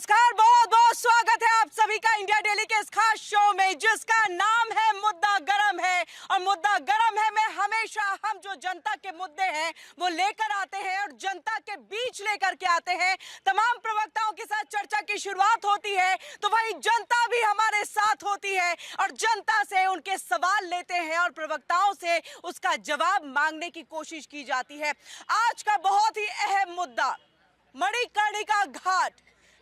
नमस्कार, बहुत बहुत स्वागत है आप सभी का इंडिया डेली के इस खास शो में जिसका नाम है मुद्दा गरम है। और मुद्दा गरम है में हमेशा हम जो जनता के मुद्दे हैं वो लेकर आते हैं और जनता के बीच लेकर के आते हैं। तमाम प्रवक्ताओं के साथ चर्चा की शुरुआत होती है तो वही जनता भी हमारे साथ होती है और जनता से उनके सवाल लेते हैं और प्रवक्ताओं से उसका जवाब मांगने की कोशिश की जाती है। आज का बहुत ही अहम मुद्दा मणिकर्णिका घाट,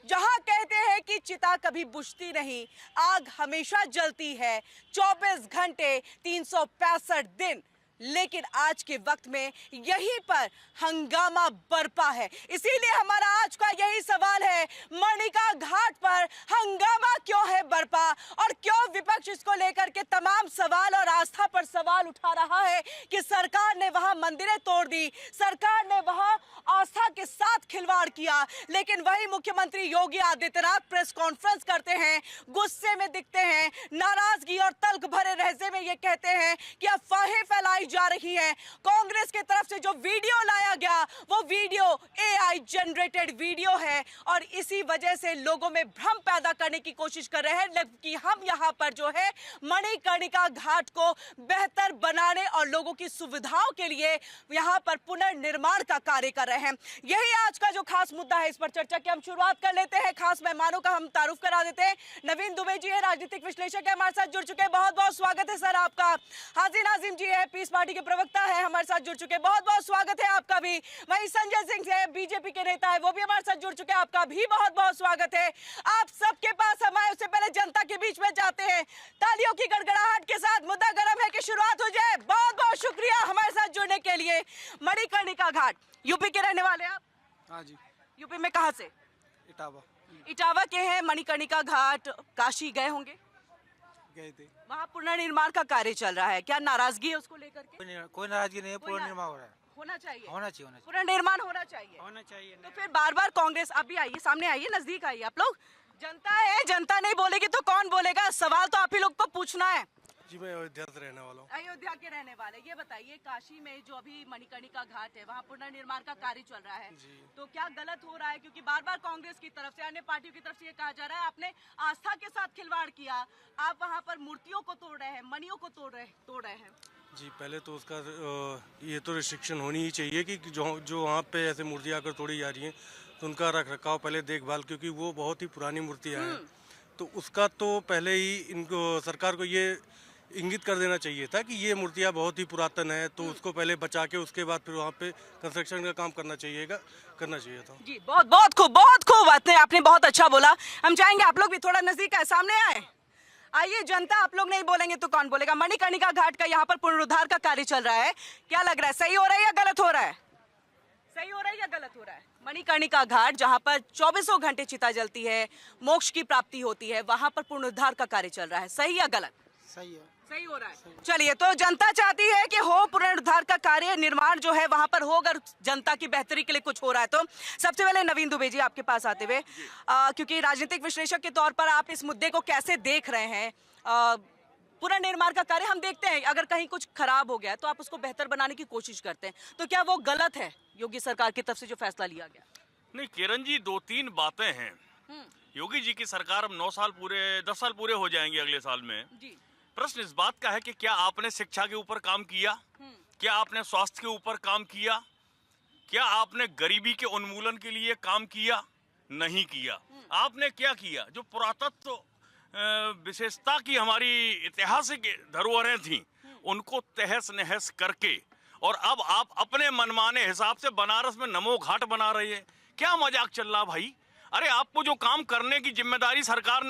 जहां कहते हैं कि चिता कभी बुझती नहीं, आग हमेशा जलती है 24 घंटे 365 दिन, लेकिन आज के वक्त में यहीं पर हंगामा बरपा है। इसीलिए हमारा आज का यही सवाल है, मणिका घाट पर हंगामा क्यों है बरपा और क्यों विपक्ष इसको लेकर के तमाम सवाल और आस्था पर सवाल उठा रहा है कि सरकार ने वहां मंदिरें तोड़ दी, सरकार ने वहां आस्था के साथ खिलवाड़ किया। लेकिन वही मुख्यमंत्री योगी आदित्यनाथ प्रेस कॉन्फ्रेंस करते हैं, गुस्से में दिखते हैं, नाराजगी और तल्ख भरे लहजे में ये कहते हैं कि अफवाहें फैलाई जा रही है। कांग्रेस की तरफ से जो वीडियो लाया गया वो वीडियो एआई जनरेटेड वीडियो है और इसी वजह से लोगों में भ्रम पैदा करने की कोशिश कर रहे हैं कि हम यहां पर जो है मणिकर्णिका घाट को बेहतर बनाने और लोगों की सुविधाओं के लिए यहां पर पुनर्निर्माण का कार्य कर रहे हैं। यही आज का जो खास मुद्दा है, इस पर चर्चा की हम शुरुआत कर लेते हैं। खास मेहमानों का हम तारुफ करा देते हैं। नवीन दुबे जी है, राजनीतिक विश्लेषक है, हमारे साथ जुड़ चुके हैं, बहुत बहुत स्वागत है सर आपका। हाजी नाजिम जी है, पीस पार्टी के प्रवक्ता है, हमारे साथ जुड़ चुके हैं, बहुत बहुत स्वागत है आपका भी। वहीं संजय सिंह है, बीजेपी के नेता है, वो भी हमारे साथ जुड़ चुके हैं, आपका भी बहुत बहुत स्वागत है। आप सबके पास हम आए उससे पहले जनता के बीच में जाते हैं, तालियों की गड़गड़ाहट के साथ मुद्दा गरम है की शुरुआत हो जाए। बहुत बहुत शुक्रिया हमारे साथ जुड़ने के लिए। मणिकर्णिका घाट, यूपी के रहने वाले आप? हाँ जी। यूपी में कहाँ से? इटावा। इटावा के हैं। मणिकर्णिका घाट काशी गए होंगे? गए थे। वहाँ पुनर्निर्माण का कार्य चल रहा है, क्या नाराजगी है उसको लेकर के? कोई नाराजगी नहीं है, पूर्ण निर्माण हो रहा है। होना चाहिए, होना चाहिए, होना चाहिए, पुनर्निर्माण होना चाहिए, होना चाहिए। तो फिर बार बार कांग्रेस, अभी आइए सामने, आइए नजदीक आइए आप लोग। जनता है, जनता नहीं बोलेगी तो कौन बोलेगा? सवाल तो आप ही लोग को पूछना है। जी मैं अयोध्या से रहने वाला हूँ। अयोध्या के रहने वाले, ये बताइए काशी में जो अभी मणिकर्णिका घाट है वहाँ पुनर्निर्माण का कार्य चल रहा है, तो क्या गलत हो रहा है? क्योंकि बार बार कांग्रेस की तरफ से, अन्य पार्टियों की तरफ से ये कहा जा रहा है आपने आस्था के साथ खिलवाड़ किया, आप वहाँ पर मूर्तियों को तोड़ रहे हैं, मणियों को तोड़ रहे हैं। जी पहले तो उसका ये तो रिस्ट्रिक्शन होनी ही चाहिए कि जो वहाँ पे ऐसे मूर्तियाँ आकर तोड़ी जा रही हैं तो उनका रख रखाव पहले देखभाल, क्योंकि वो बहुत ही पुरानी मूर्तियाँ हैं, तो उसका तो पहले ही इनको सरकार को ये इंगित कर देना चाहिए था कि ये मूर्तियाँ बहुत ही पुरातन है, तो उसको पहले बचा के उसके बाद फिर वहाँ पे कंस्ट्रक्शन का काम करना चाहिए था। जी बहुत बहुत खूब आपने बहुत अच्छा बोला। हम चाहेंगे आप लोग भी थोड़ा नजदीक आए, सामने आए। आइए, जनता आप लोग नहीं बोलेंगे तो कौन बोलेगा? मणिकर्णिका घाट का यहाँ पर पुनरुद्धार का कार्य चल रहा है, क्या लग रहा है, सही हो रहा है या गलत हो रहा है? सही हो रहा है या गलत हो रहा है? मणिकर्णिका घाट जहाँ पर 24 घंटे चिता जलती है, मोक्ष की प्राप्ति होती है, वहां पर पुनरुद्धार का कार्य चल रहा है, सही या गलत? सही है। सही हो रहा है। चलिए, तो जनता चाहती है कि हो पुनरुद्धार का कार्य, निर्माण जो है वहां पर हो, अगर जनता की बेहतरी के लिए कुछ हो रहा है तो। सबसे पहले नवीन दुबे जी आपके पास आते हुए, क्योंकि राजनीतिक विश्लेषक के तौर पर आप इस मुद्दे को कैसे देख रहे हैं? पुनर्निर्माण का कार्य हम देखते हैं, अगर कहीं कुछ खराब हो गया तो आप उसको बेहतर बनाने की कोशिश करते हैं, तो क्या वो गलत है योगी सरकार की तरफ से जो फैसला लिया गया? नहीं किरण जी, 2-3 बातें हैं। योगी जी की सरकार अब 10 साल पूरे हो जाएंगे अगले साल में जी। प्रश्न इस बात का है कि क्या आपने शिक्षा के ऊपर काम किया, क्या आपने स्वास्थ्य के ऊपर काम किया, क्या आपने गरीबी के उन्मूलन के लिए काम किया? नहीं किया। आपने क्या किया? जो पुरातत्व विशेषता की हमारी ऐतिहासिक धरोहरें थी उनको तहस नहस करके, और अब आप अपने मनमाने हिसाब से बनारस में नमो घाट बना रहे हैं। क्या मजाक चल रहा भाई? अरे आपको जो काम करने की जिम्मेदारी सरकार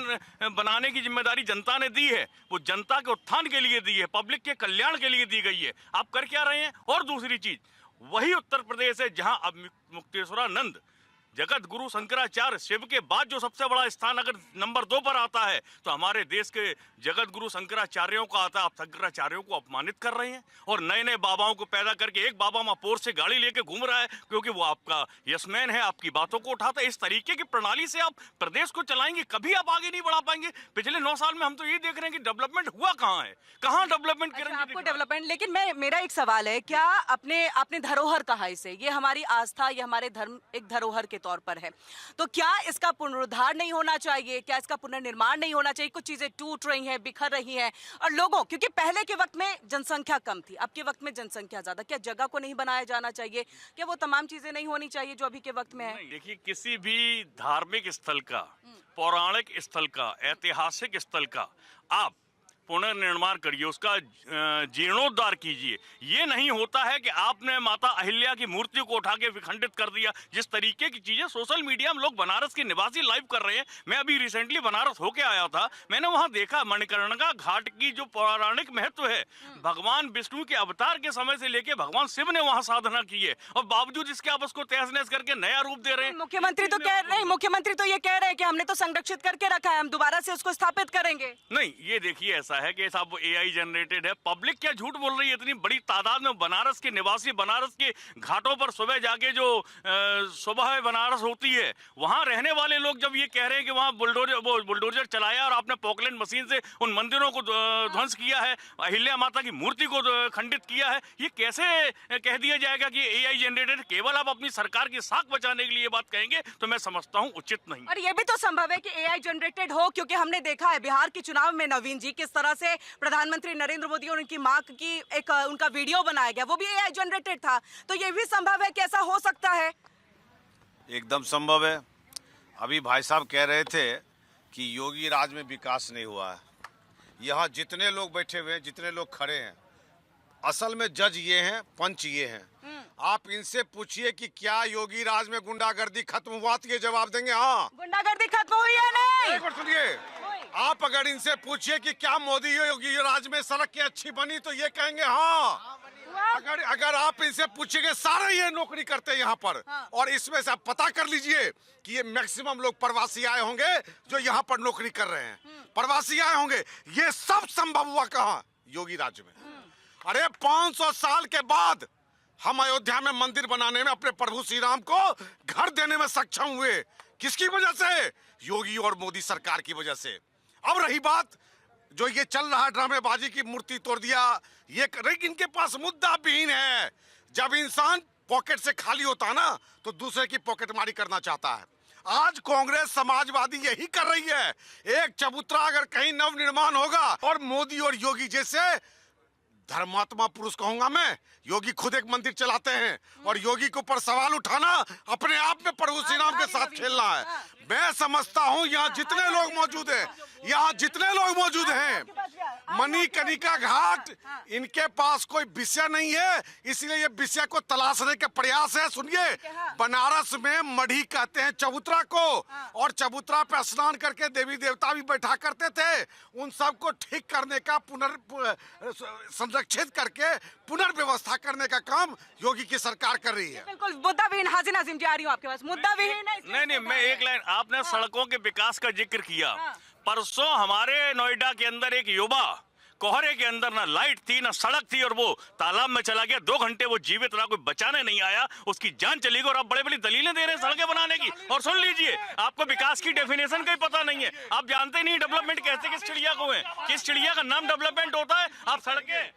बनाने की जिम्मेदारी जनता ने दी है, वो जनता के उत्थान के लिए दी है, पब्लिक के कल्याण के लिए दी गई है। आप कर क्या रहे हैं? और दूसरी चीज, वही उत्तर प्रदेश है जहां अब मुक्तेश्वरानंद जगत गुरु शंकराचार्य शिव के बाद जो सबसे बड़ा स्थान अगर नंबर 2 पर आता है तो हमारे देश के जगत गुरु शंकराचार्यों का आता है। आप शंकराचार्यों को अपमानित कर रहे हैं और नए नए बाबाओं को पैदा करके एक बाबा वहां पोर से गाड़ी लेके घूम रहा है क्योंकि वो आपका यशमैन है, आपकी बातों को उठाता है। इस तरीके की प्रणाली से आप प्रदेश को चलाएंगे, कभी आप आगे नहीं बढ़ा पाएंगे। पिछले 9 साल में हम तो ये देख रहे हैं कि डेवलपमेंट हुआ कहाँ है, कहाँ डेवलपमेंट? अच्छा, आपको डेवलपमेंट, लेकिन मेरा एक सवाल है, क्या आपने धरोहर कहा इसे, ये हमारी आस्था, ये हमारे धर्म एक धरोहर के तौर पर है। तो क्या इसका पुनरुद्धार नहीं होना चाहिए, क्या इसका पुनर्निर्माण नहीं होना चाहिए? कुछ चीजें टूट रही हैं, बिखर रही हैं, और लोगों, क्योंकि पहले के वक्त में जनसंख्या कम थी, अब के वक्त में जनसंख्या ज्यादा, क्या जगह को नहीं बनाया जाना चाहिए? क्या वो तमाम चीजें नहीं होनी चाहिए जो अभी के वक्त में है? देखिए, किसी भी धार्मिक स्थल का, पौराणिक स्थल का, ऐतिहासिक स्थल का आप पुनर्निर्माण करिए, उसका जीर्णोद्धार कीजिए। ये नहीं होता है कि आपने माता अहिल्या की मूर्ति को उठा के विखंडित कर दिया। जिस तरीके की चीजें सोशल मीडिया में लोग बनारस के निवासी लाइव कर रहे हैं, मैं अभी रिसेंटली बनारस होके आया था, मैंने वहां देखा मणिकर्णिका घाट की जो पौराणिक महत्व है, भगवान विष्णु के अवतार के समय से लेके भगवान शिव ने वहां साधना की है, और बावजूद इसके आप उसको तहस नहस करके नया रूप दे रहे हैं। मुख्यमंत्री तो कह रहे हैं, मुख्यमंत्री तो ये कह रहे हैं कि हमने तो संरक्षित करके रखा है, हम दोबारा से उसको स्थापित करेंगे। नहीं, ये देखिए, ऐसा है कि सब एआई जनरेटेड है। पब्लिक क्या झूठ बोल रही है? इतनी बड़ी तादाद में बनारस के निवासी, बनारस के घाटों पर सुबह जाके जो सुबह बनारस होती है, वहां रहने वाले लोग जब ये कह रहे हैं कि वहां बुलडोजर चलाया और आपने पॉकलैंड मशीन से उन मंदिरों को ध्वंस किया है, अहिल्या माता की मूर्ति को खंडित किया है, ये कैसे कह दिया जाएगा कि एआई जनरेटेड? केवल आप अपनी सरकार की साख बचाने के लिए ये बात कहेंगे तो मैं समझता हूं उचित नहीं। और ये भी तो संभव है कि एआई जनरेटेड हो, क्योंकि हमने देखा है बिहार के चुनाव में नवीन जी किस तरह से प्रधानमंत्री नरेंद्र मोदी और उनकी मां की एक उनका वीडियो बनाया गया, वो भी एआई जनरेटेड था। तो ये भी संभव है कि ऐसा हो सकता है? एकदम संभव है। अभी भाई साहब कह रहे थे कि योगी राज में विकास नहीं हुआ है। यहाँ जितने लोग बैठे हुए हैं, जितने लोग खड़े हैं, असल में जज ये हैं, पंच ये हैं। आप इनसे पूछिए कि क्या योगी राज में गुंडागर्दी खत्म हुआ, तो ये जवाब देंगे हाँ। गुंडागर्दी खत्म हुई है? नहीं। एक बार सुनिए, आप अगर इनसे पूछिए कि क्या मोदी योगी राज में सड़कें अच्छी बनी, तो ये कहेंगे हाँ। अगर आप इनसे पूछेंगे, सारे ये नौकरी करते हैं यहाँ पर, और इसमें से आप पता कर लीजिए कि ये मैक्सिमम लोग प्रवासी आए होंगे जो यहाँ पर नौकरी कर रहे हैं, प्रवासी आए होंगे। ये सब संभव हुआ कहाँ? योगी राज में। अरे 500 साल के बाद हम अयोध्या में मंदिर बनाने में अपने प्रभु श्री राम को घर देने में सक्षम हुए। किसकी वजह से? योगी और मोदी सरकार की वजह से। अब रही बात जो ये चल रहा ड्रामेबाजी की, मूर्ति तोड़ दिया, ये इनके पास मुद्दा विहीन है। जब इंसान पॉकेट से खाली होता है ना, तो दूसरे की पॉकेटमारी करना चाहता है। आज कांग्रेस समाजवादी यही कर रही है। एक चबूतरा अगर कहीं नव निर्माण होगा, और मोदी और योगी जैसे धर्मात्मा पुरुष कहूंगा मैं, योगी खुद एक मंदिर चलाते हैं, और योगी के ऊपर सवाल उठाना अपने आप में प्रभु श्री राम के साथ खेलना है। मैं समझता हूं यहाँ जितने लोग मौजूद हैं, यहाँ जितने लोग मौजूद हैं, मणिकर्णिका घाट, इनके पास कोई विषय नहीं है, इसलिए ये विषय को तलाशने के प्रयास है। सुनिए, बनारस में मढ़ी कहते हैं चबूतरा को, और चबूतरा पे स्नान करके देवी देवता भी बैठा करते थे। उन सब को ठीक करने का, संरक्षित करके पुनर्व्यवस्था करने का काम योगी की सरकार कर रही है। बिल्कुल मुद्दा विहीन। हाजी नाजिम जी, आ रही हूँ आपके पास। मुद्दा विहीन है। नहीं, मैं एक लाइन, आपने सड़कों के विकास का जिक्र किया। परसों हमारे नोएडा के अंदर एक युवा कोहरे के अंदर ना लाइट थी ना सड़क थी, और वो तालाब में चला गया। 2 घंटे वो जीवित रहा, कोई बचाने नहीं आया, उसकी जान चली गई। और आप बड़े बड़ी दलीलें दे रहे हैं सड़कें बनाने की। और सुन लीजिए, आपको विकास की डेफिनेशन का ही पता नहीं है। आप जानते नहीं डेवलपमेंट कैसे किस चिड़िया को है, किस चिड़िया का नाम डेवलपमेंट होता है। आप सड़कें,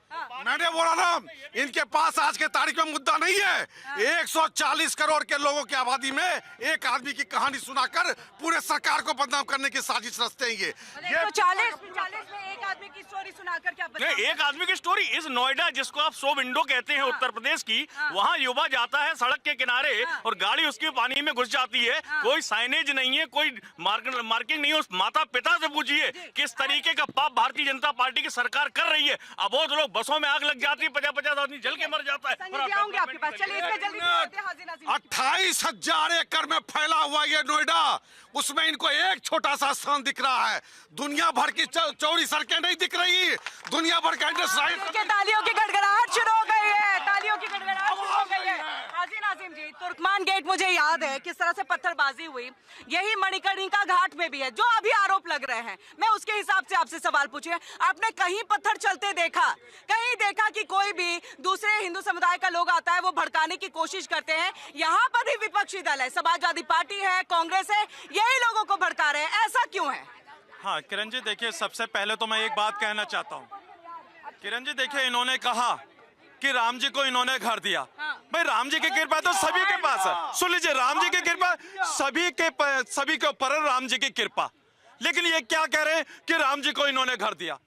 मैंने बोला ना, इनके पास आज के तारीख में मुद्दा नहीं है। 140 करोड़ के लोगों की आबादी में एक आदमी की कहानी सुनाकर पूरे सरकार को बदनाम करने की साजिश रचते हैं ये 40 में एक आदमी की स्टोरी सुनाकर क्या नहीं, एक आदमी की स्टोरी। इस नोएडा, जिसको आप शो विंडो कहते हैं, उत्तर प्रदेश की, वहाँ युवा जाता है सड़क के किनारे, और गाड़ी उसकी पानी में घुस जाती है। कोई साइनेज नहीं है, कोई मार्किंग नहीं है। उस माता पिता से पूछिए किस तरीके का पाप भारतीय जनता पार्टी की सरकार कर रही है। अबोध लोग, बसों में आग लग जाती है, 50-50 आदमी जल के मर जाता है। 28,000 एकड़ में फैला हुआ ये नोएडा, उसमें इनको एक छोटा सा स्थान दिख रहा है। दुनिया भर की चौड़ी सड़कें नहीं दिख रही, दुनिया भर का इंडस्ट्री। तालियों की गड़गड़ाहट शुरू हो गई है, तालियों की गड़गड़ाहट शुरू हो गई है। हाजी नाजिम जी, तुर्कमान गेट मुझे याद है किस तरह से पत्थरबाजी हुई, यही मणिकर्णिका घाट में भी है, जो अभी आरोप लग रहे हैं। मैं उसके हिसाब से आपसे सवाल पूछे, आपने कहीं पत्थर चलते देखा? कहीं देखा कि कोई भी दूसरे हिंदू समुदाय का लोग आता है, वो भड़काने की कोशिश करते हैं? यहाँ पर भी विपक्षी दल है, समाजवादी पार्टी है, कांग्रेस है, यही लोगों को भड़का रहे हैं। ऐसा क्यों है? हाँ किरण जी, देखिए, सबसे पहले तो मैं एक बात कहना चाहता हूँ। किरण जी देखिए, इन्होंने कहा कि राम जी को इन्होंने घर दिया। भाई राम जी की कृपा तो सभी के पास है। सुन लीजिए, राम जी की कृपा सभी के ऊपर है, राम जी की कृपा। लेकिन ये क्या कह रहे हैं कि राम जी को इन्होंने घर दिया।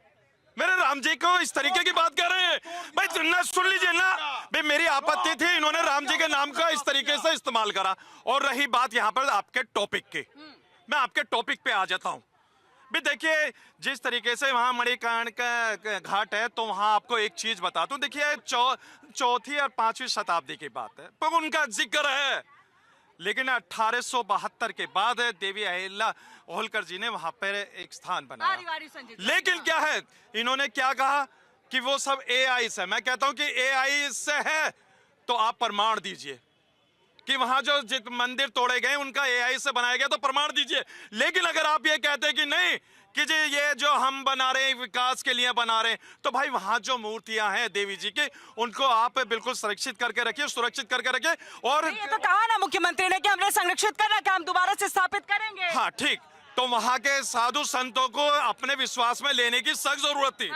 मेरे राम जी को इस तरीके की बात कर रहे हैं भाई, सुन लीजिए ना भाई, मेरी आपत्ति थी इन्होंने राम जी के नाम का इस तरीके से इस्तेमाल करा। और रही बात यहाँ पर आपके टॉपिक की, मैं आपके टॉपिक पे आ जाता हूँ। भी देखिए, जिस तरीके से वहां मणिकर्ण का घाट है, तो वहां आपको एक चीज बताता हूँ। देखिए, चौथी और 5वीं शताब्दी की बात है, पर उनका जिक्र है। लेकिन 1872 के बाद देवी अहिल्या होलकर जी ने वहां पर एक स्थान बनाया। लेकिन क्या है, इन्होंने क्या कहा कि वो सब AI से। मैं कहता हूं कि AI से है तो आप प्रमाण दीजिए कि वहां जो मंदिर तोड़े गए उनका AI से बनाया गया, तो प्रमाण दीजिए। लेकिन अगर आप ये कहते हैं कि नहीं कि जी ये जो हम बना रहे हैं विकास के लिए बना रहे हैं, तो भाई वहां जो मूर्तियां हैं देवी जी की, उनको आप बिल्कुल सुरक्षित करके रखिए, सुरक्षित करके रखिए। और ये तो कहा ना मुख्यमंत्री ने कि हमने संरक्षित कर रखा, हम दोबारा से स्थापित करेंगे। हाँ ठीक, तो वहां के साधु संतों को अपने विश्वास में लेने की सख्त जरूरत थी।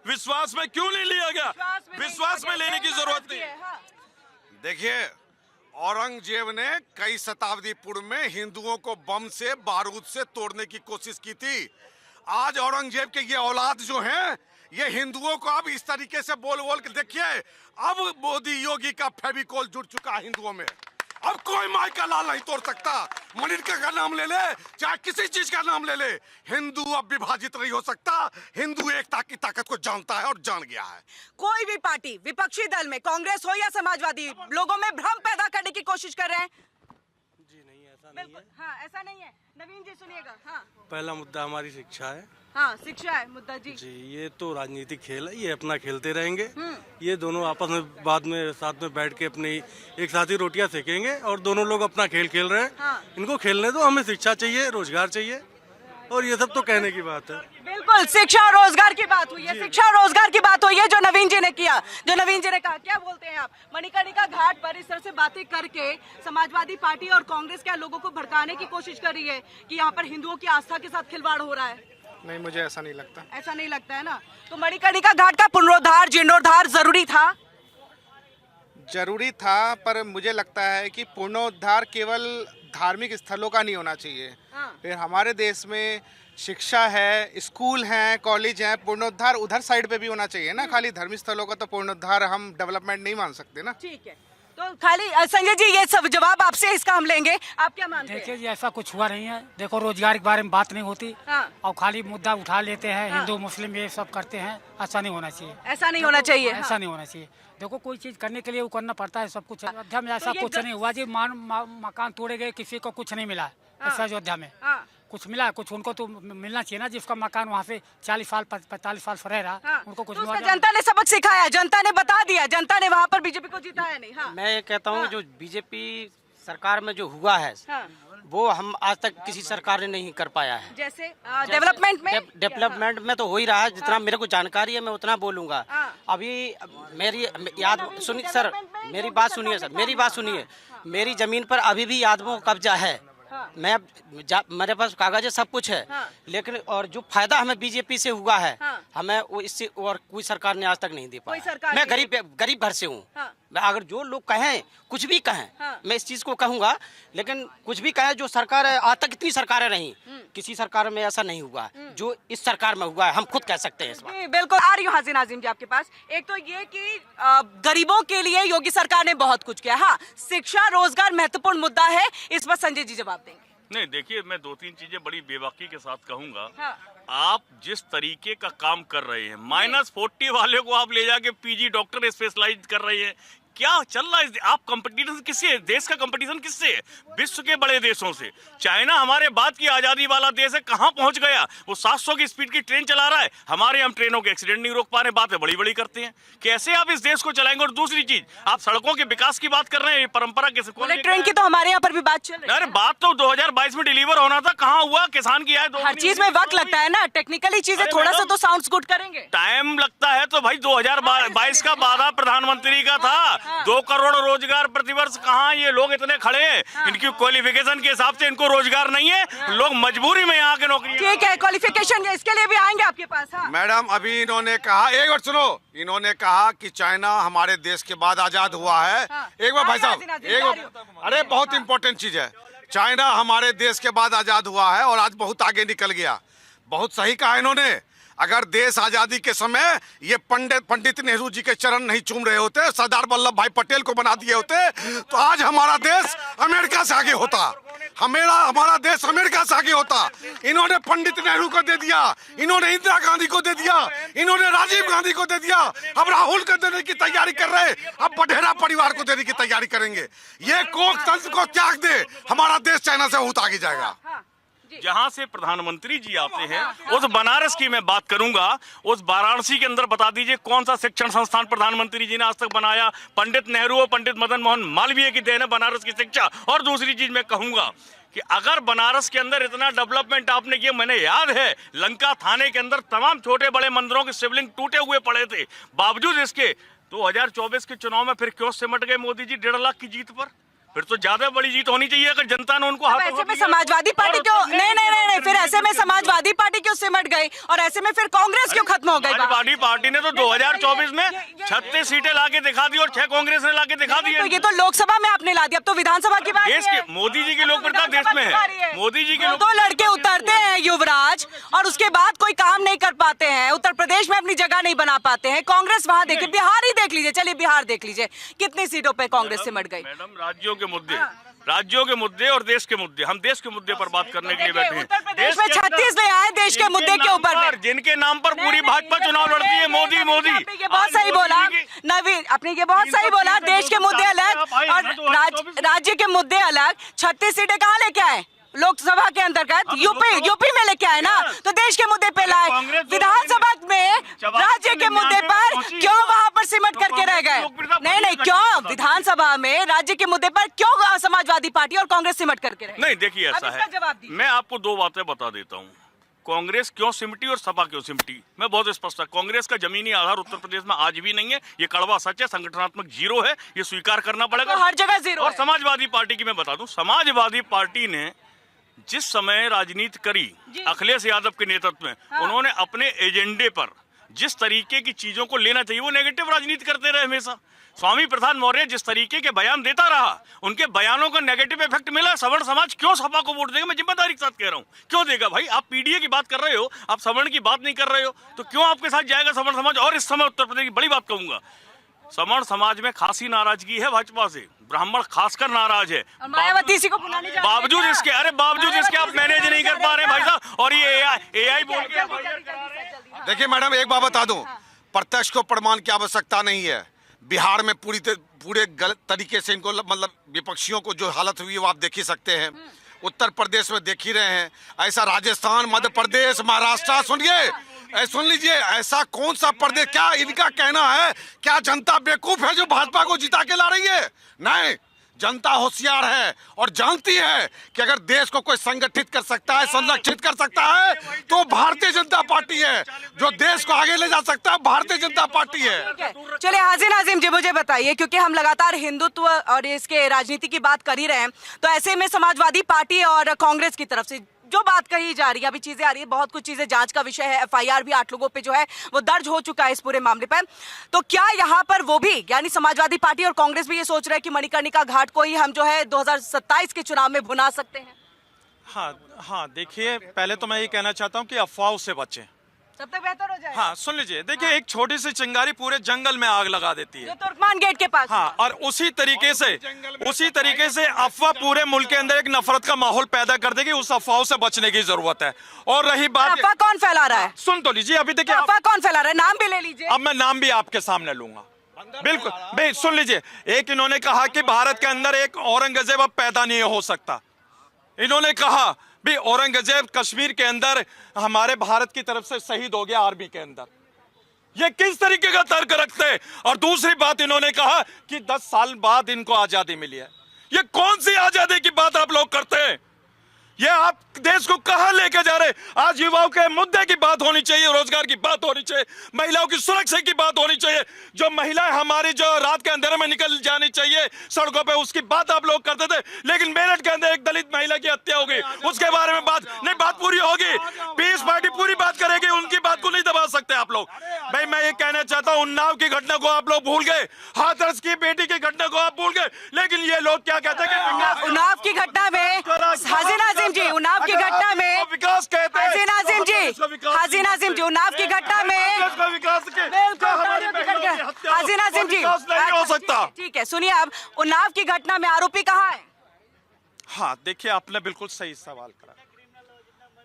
विश्वास में क्यों नहीं लिया गया? विश्वास में लेने की जरूरत थी। देखिए, औरंगजेब ने कई शताब्दी पूर्व में हिंदुओं को बम से, बारूद से तोड़ने की कोशिश की थी। आज औरंगजेब के ये औलाद जो हैं, ये हिंदुओं को अब इस तरीके से बोल बोल के देखिए, अब मोदी योगी का फेविकोल जुड़ चुका है हिंदुओं में। अब कोई माई का लाल नहीं तोड़ सकता। मणिकर्ण का नाम ले ले, चाहे किसी चीज का नाम ले ले, हिंदू अब विभाजित नहीं हो सकता। हिंदू एकता की ताकत को जानता है और जान गया है। कोई भी पार्टी, विपक्षी दल में कांग्रेस हो या समाजवादी, लोगों में भ्रम पैदा करने की कोशिश कर रहे हैं। जी नहीं, ऐसा नहीं है। हाँ, ऐसा नहीं है। नवीन जी सुनिएगा। हाँ, पहला मुद्दा हमारी शिक्षा है। हाँ, शिक्षा है मुद्दा जी। जी, ये तो राजनीतिक खेल है, ये अपना खेलते रहेंगे। ये दोनों आपस में बाद में साथ में बैठ के अपनी एक साथ ही रोटियां सेकेंगे, और दोनों लोग अपना खेल खेल रहे हैं। हाँ। इनको खेलने दो, हमें शिक्षा चाहिए, रोजगार चाहिए, और ये सब तो कहने की बात है। बिल्कुल, शिक्षा और रोजगार की बात हुई है। शिक्षा और रोजगार की बात हुई है जो नवीन जी ने किया, जो नवीन जी ने कहा। क्या बोलते हैं आप? मणिकर्णिका घाट पर इस तरह से बातें करके समाजवादी पार्टी और कांग्रेस क्या लोगों को भड़काने की कोशिश कर रही है कि यहाँ पर हिंदुओं की आस्था के साथ खिलवाड़ हो रहा है? नहीं, मुझे ऐसा नहीं लगता। ऐसा नहीं लगता है ना? तो मणिकर्णिका घाट का पुनरुद्धार, जीर्णोद्धार जरूरी था? जरूरी था, पर मुझे लगता है कि पुनरुद्धार केवल धार्मिक स्थलों का नहीं होना चाहिए। फिर हमारे देश में शिक्षा है, स्कूल हैं, कॉलेज हैं, पुनरुद्धार उधर साइड पे भी होना चाहिए ना। खाली धर्म स्थलों का तो पुनरुद्धार हम डेवलपमेंट नहीं मान सकते ना। ठीक है, तो खाली संजय जी ये सब जवाब आपसे इसका हम लेंगे। आप क्या मानते हैं? देखिए जी, ऐसा कुछ हुआ नहीं है। देखो, रोजगार के बारे में बात नहीं होती। हाँ। और खाली मुद्दा उठा लेते हैं। हाँ। हिंदू मुस्लिम ये सब करते हैं, ऐसा नहीं होना चाहिए। ऐसा नहीं होना चाहिए। ऐसा नहीं होना चाहिए। देखो, कोई चीज करने के लिए वो करना पड़ता है, सब कुछ। अयोध्या में ऐसा ये कुछ नहीं हुआ जी। मकान तोड़े गए, किसी को कुछ नहीं मिला ऐसा अयोध्या में। कुछ मिला, कुछ उनको तो मिलना चाहिए ना, जिसका मकान वहाँ से 40 साल 45 साल रह रहा, उनको कुछ तो उसका जनता ने सबक सिखाया, जनता ने बता दिया, जनता ने वहाँ पर बीजेपी को जिताया नहीं। हाँ। मैं ये कहता हूँ जो बीजेपी सरकार में जो हुआ है, वो हम आज तक किसी सरकार ने नहीं कर पाया है। जैसे डेवलपमेंट में तो हो ही रहा है। जितना मेरे को जानकारी है मैं उतना बोलूंगा। अभी मेरी याद सुनिए सर, मेरी बात सुनिए सर, मेरी बात सुनिए। मेरी जमीन पर अभी भी यादवों का कब्जा है। मैं मेरे पास कागज है, सब कुछ है। लेकिन और जो फायदा हमें बीजेपी से हुआ है, हमें वो इससे और कोई सरकार ने आज तक नहीं दे पाया। मैं गरीब घर से हूँ। अगर जो लोग कहें, कुछ भी कहें, मैं इस चीज को कहूंगा, लेकिन कुछ भी कहें, जो सरकार है आज तक कितनी सरकारें रही, किसी सरकार में ऐसा नहीं हुआ जो इस सरकार में हुआ है। हम खुद कह सकते हैं इस बात। बिल्कुल। आ रही हूँ हाजिर नाजिम जी आपके पास। एक तो ये कि गरीबों के लिए योगी सरकार ने बहुत कुछ किया। हाँ, शिक्षा रोजगार महत्वपूर्ण मुद्दा है, इस पर संजय जी जवाब देंगे। नहीं, देखिए, मैं 2-3 चीजें बड़ी बेबाकी के साथ कहूंगा। हाँ। आप जिस तरीके का काम कर रहे हैं, -40 वाले को आप ले जाके PG डॉक्टर स्पेशलाइज कर रहे हैं, क्या चल रहा है? आप कंपटीशन किससे है? देश का कंपटीशन किससे है? विश्व के बड़े देशों से। चाइना हमारे बाद की आजादी वाला देश है, कहां पहुंच गया? वो 700 की स्पीड की ट्रेन चला रहा है, हमारे हम ट्रेनों के एक्सीडेंट नहीं रोक पा रहे। बातें बड़ी बड़ी करते हैं, कैसे आप इस देश को चलाएंगे? और दूसरी चीज, आप सड़कों के विकास की बात कर रहे हैं, ये परंपरा कैसे? ट्रेन की तो हमारे यहाँ पर भी बात चल रही है। अरे बात तो 2022 में डिलीवर होना था, कहाँ हुआ? किसान की आय हर चीज में वक्त लगता है ना, टेक्निकली चीजें थोड़ा सा तो साउंड्स गुड करेंगे, टाइम लगता है। तो भाई 2022 का वादा प्रधानमंत्री का था 2 करोड़ रोजगार प्रतिवर्ष कहाँ? ये लोग इतने खड़े हैं, इनकी क्वालिफिकेशन के हिसाब से इनको रोजगार नहीं है, लोग मजबूरी में यहाँ के नौकरी। ठीक है, क्वालिफिकेशन इसके लिए भी आएंगे आपके पास। हाँ। मैडम अभी इन्होंने कहा, एक बार सुनो, इन्होंने कहा कि चाइना हमारे देश के बाद आजाद हुआ है। एक बार भाई साहब, एक बार, अरे बहुत इंपॉर्टेंट चीज है, चाइना हमारे देश के बाद आजाद हुआ है और आज बहुत आगे निकल गया। बहुत सही कहा इन्होंने। अगर देश आजादी के समय ये पंडित नेहरू जी के चरण नहीं चूम रहे होते, सरदार वल्लभ भाई पटेल को बना दिए होते, तो आज हमारा देश अमेरिका से आगे होता। हमारा देश अमेरिका से आगे होता। इन्होंने पंडित नेहरू को दे दिया, इन्होंने इंदिरा गांधी को दे दिया, इन्होंने राजीव गांधी को दे दिया, अब राहुल को देने की तैयारी कर रहे, अब बढेरा परिवार को देने की तैयारी करेंगे। ये कोक तंत्र को त्याग दे, हमारा देश चाइना से बहुत आगे जाएगा। जहां से प्रधानमंत्री जी आते हैं, उस बनारस की मैं बात करूंगा, उस वाराणसी के अंदर बता दीजिए कौन सा शिक्षण संस्थान प्रधानमंत्री जी ने आज तक बनाया? पंडित नेहरू और पंडित मदन मोहन मालवीय की देन है बनारस की शिक्षा। और दूसरी चीज मैं कहूंगा कि अगर बनारस के अंदर इतना डेवलपमेंट आपने किया, मैंने याद है लंका थाने के अंदर तमाम छोटे बड़े मंदिरों के शिवलिंग टूटे हुए पड़े थे, बावजूद इसके 2024 के चुनाव में फिर क्यों सिमट गए मोदी जी 1.5 लाख की जीत पर? फिर तो ज्यादा बड़ी जीत होनी चाहिए अगर जनता ने उनको ऐसे में समाजवादी पार्टी क्यों नहीं, फिर ऐसे में समाजवादी पार्टी क्यों सिमट गई और ऐसे में फिर कांग्रेस क्यों खत्म हो गई? समाजवादी पार्टी ने तो 2024 में 36 सीटें लाके दिखा दी और 6 कांग्रेस ने लाके दिखा दी। तो ये तो लोकसभा में आपने ला दिया, अब तो विधानसभा की बात देश के मोदी जी की लोकप्रियता देश में है। मोदी जी के 2 लड़के उतरते हैं युवराज और उसके बाद कोई काम नहीं कर पाते हैं, उत्तर प्रदेश में अपनी जगह नहीं बना पाते हैं। कांग्रेस वहां देखिए, बिहार ही देख लीजिए, चलिए बिहार देख लीजिए, कितनी सीटों पे कांग्रेस सिमट गई। मैडम राज्यों के मुद्दे और देश के मुद्दे, हम देश के मुद्दे पर बात करने के लिए बैठे हैं। उत्तर प्रदेश में 36 ले आए देश के मुद्दे के ऊपर, जिनके नाम पर पूरी भाजपा चुनाव लड़ती है, मोदी। आपने ये बहुत सही बोला नवीन, आपने ये बहुत सही बोला, देश के मुद्दे अलग और राज्य के मुद्दे अलग। 36 सीटें कहाँ लेके आए? लोकसभा के अंतर्गत यूपी में लेके आए ना, तो देश के मुद्दे पे लाए। विधानसभा में राज्य के मुद्दे पर क्यों वहां पर सिमट करके रह गए? नहीं, क्यों विधानसभा में राज्य के मुद्दे पर क्यों समाजवादी पार्टी और कांग्रेस सिमट करके रहे? नहीं, देखिए ऐसा है, मैं आपको 2 बातें बता देता हूँ। कांग्रेस क्यों सिमटी और सपा क्यों सिमटी, मैं बहुत स्पष्ट है। कांग्रेस का जमीनी आधार उत्तर प्रदेश में आज भी नहीं है, ये कड़वा सच है, संगठनात्मक जीरो है, ये स्वीकार करना पड़ेगा। तो हर जगह जीरो। और समाजवादी पार्टी की मैं बता दूं, समाजवादी पार्टी ने जिस समय राजनीति करी अखिलेश यादव के नेतृत्व में, उन्होंने अपने एजेंडे पर जिस तरीके की चीजों को लेना चाहिए वो नेगेटिव राजनीति करते रहे हमेशा। स्वामी प्रसाद मौर्य जिस तरीके के बयान देता रहा, उनके बयानों का नेगेटिव इफेक्ट मिला। सवर्ण समाज क्यों सपा को वोट देगा? मैं जिम्मेदारी के साथ कह रहा हूँ, क्यों देगा भाई? आप पीडीए की बात कर रहे हो, आप सवर्ण की बात नहीं कर रहे हो, तो क्यों आपके साथ जाएगा सवर्ण समाज? और इस समय उत्तर प्रदेश की बड़ी बात कहूंगा, सवर्ण समाज में खासी नाराजगी है भाजपा से, ब्राह्मण खासकर नाराज है। मायावती जी को बुलाने जा रहे हैं बावजूद इसके, अरे बावजूद इसके आप मैनेज नहीं कर पा रहे भाई साहब, और ये एआई बोल के। देखिए मैडम, एक बात बता दूं, प्रत्यक्ष को प्रमाण की आवश्यकता नहीं है। बिहार में पूरे गलत तरीके से इनको, मतलब विपक्षियों को जो हालत हुई है वो आप देख ही सकते हैं। उत्तर प्रदेश में देख ही रहे हैं, ऐसा राजस्थान, मध्य प्रदेश, महाराष्ट्र, सुन लीजिए, ऐसा कौन सा प्रदेश, क्या इनका कहना है क्या जनता बेवकूफ है जो भाजपा को जिता के ला रही है? नहीं, जनता होशियार है और जानती है कि अगर देश को कोई संगठित कर सकता है, संरक्षित कर सकता है, तो भारतीय जनता पार्टी है। जो देश को आगे ले जा सकता है, भारतीय जनता पार्टी है। चलिए हाजिम जी, मुझे बताइए, क्योंकि हम लगातार हिंदुत्व और इसके राजनीति की बात कर ही रहे हैं, तो ऐसे में समाजवादी पार्टी और कांग्रेस की तरफ से जो बात कही जा रही है, अभी चीजें आ रही है, बहुत कुछ चीजें जांच का विषय है, एफआईआर भी 8 लोगों पे जो है वो दर्ज हो चुका है इस पूरे मामले पर। तो क्या यहाँ पर वो भी, यानी समाजवादी पार्टी और कांग्रेस भी ये सोच रहे हैं कि मणिकर्णिका घाट को ही हम जो है 2027 के चुनाव में भुना सकते हैं? हाँ, देखिए, पहले तो मैं ये कहना चाहता हूँ कि अफवाहों से बचें, तब तक बेहतर हो जाए। हाँ, सुन लीजिए, देखिए, एक छोटी सी चिंगारी पूरे जंगल में आग लगा देती है, जो तुर्कमान गेट के पास। हाँ, और उसी तरीके से अफवाह पूरे मुल्क के अंदर एक नफरत का माहौल पैदा कर देगी। उस अफवाहों से बचने की जरूरत है। और रही बात, अफवाह कौन फैला रहा है? सुन तो लीजिए, अभी देखिए, अफवाह कौन फैला रहा है, नाम भी ले लीजिए। अब मैं नाम भी आपके सामने लूंगा, बिल्कुल भाई, सुन लीजिए। एक इन्होंने कहा कि भारत के अंदर एक औरंगजेब अब पैदा नहीं हो सकता। इन्होंने कहा भी औरंगजेब कश्मीर के अंदर हमारे भारत की तरफ से शहीद हो गया आर्मी के अंदर। ये किस तरीके का तर्क रखते हैं? और दूसरी बात इन्होंने कहा कि 10 साल बाद इनको आजादी मिली है। ये कौन सी आजादी की बात आप लोग करते हैं? ये आप देश को कहां लेके जा रहे? आज युवाओं के मुद्दे की बात होनी चाहिए, रोजगार की बात होनी चाहिए, महिलाओं की सुरक्षा की बात होनी चाहिए। जो महिलाएं हमारी जो रात के अंधेरे में निकल जानी चाहिए सड़कों पे, उसकी बात आप लोग करते थे। लेकिन मेरठ के अंदर एक दलित महिला की हत्या हो गई, उसके बारे में बात नहीं, बात पूरी होगी। पीस पार्टी पूरी बात करेगी, उनकी बात को नहीं दबा सकते आप लोग। भाई मैं ये कहना चाहता हूँ, उन्नाव की घटना को आप लोग भूल गए, हाथरस की बेटी की घटना को आप भूल गए, लेकिन ये लोग क्या कहते हैं कि उन्नाव की घटना में हाजी नाजिम जी, उन्नाव की घटना में विकास कहते हैं। हाजी नाजिम जी, हाजी नाजिम जी, उन्नाव की घटना में विकास के हाजी नाजिम जी नहीं हो सकता। ठीक है, सुनिए, अब उन्नाव की घटना में आरोपी कहाँ है? हाँ देखिए, आपने बिल्कुल सही सवाल करा।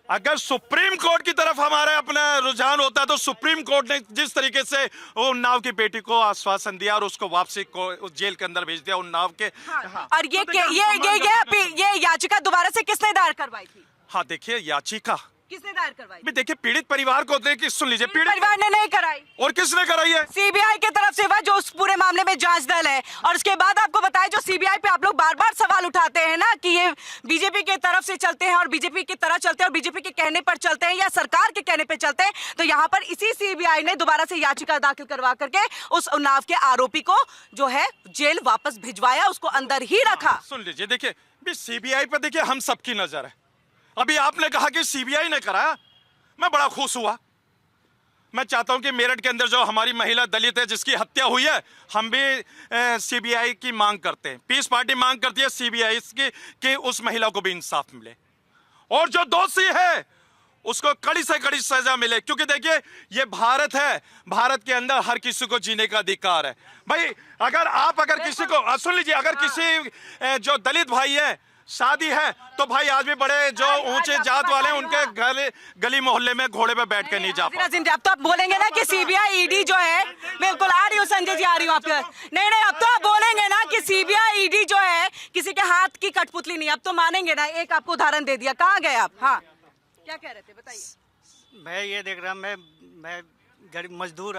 अगर सुप्रीम कोर्ट की तरफ हमारा अपना रुझान होता तो सुप्रीम कोर्ट ने जिस तरीके से उन्नाव की बेटी को आश्वासन दिया और उसको वापसी को जेल के अंदर भेज दिया उन्नाव के। हाँ। और ये याचिका दोबारा से किसने दायर करवाई थी? हाँ देखिए, याचिका किसने दायर करवाई? देखिए, पीड़ित परिवार को देखिए, सुन लीजिए, पीड़ित परिवार ने नहीं कराई। और किसने कराई है? सीबीआई की तरफ से, वह जो उस पूरे मामले में जांच दल है। और उसके बाद आपको बताया, जो सीबीआई पे आप लोग बार बार सवाल उठाते हैं ना कि ये बीजेपी की तरफ से चलते हैं और बीजेपी की तरह चलते हैं और बीजेपी के कहने पर चलते हैं या सरकार के कहने पर चलते हैं, तो यहाँ पर इसी सीबीआई ने दोबारा से याचिका दाखिल करवा करके उस उन्नाव के आरोपी को जो है जेल वापस भिजवाया, उसको अंदर ही रखा। सुन लीजिए, देखिए सीबीआई पर देखिए हम सबकी नजर है। अभी आपने कहा कि सीबीआई ने कराया, मैं बड़ा खुश हुआ। मैं चाहता हूं कि मेरठ के अंदर जो हमारी महिला दलित है जिसकी हत्या हुई है, हम भी सीबीआई की मांग करते हैं। पीस पार्टी मांग करती है सीबीआई की कि उस महिला को भी इंसाफ मिले और जो दोषी है उसको कड़ी से कड़ी सजा मिले। क्योंकि देखिए, ये भारत है, भारत के अंदर हर किसी को जीने का अधिकार है। भाई अगर किसी को, सुन लीजिए, अगर किसी जो दलित भाई है शादी है तो भाई आज भी बड़े जो ऊंचे जात वाले हैं उनके गली मोहल्ले में घोड़े पे बैठ के नहीं जा पाते। अब तो आप बोलेंगे ना कि सीबीआई ईडी जो है, बिल्कुल आ रही हूँ संजय जी, आ रही हूँ आपके। नहीं, अब तो आप बोलेंगे ना कि सीबीआई ईडी जो है किसी के हाथ की कठपुतली नहीं। अब तो मानेंगे ना। एक आपको उदाहरण दे दिया, कहाँ गए आप? हाँ, क्या कह रहे थे, बताइए। मैं ये देख रहा, मैं गरीब मजदूर,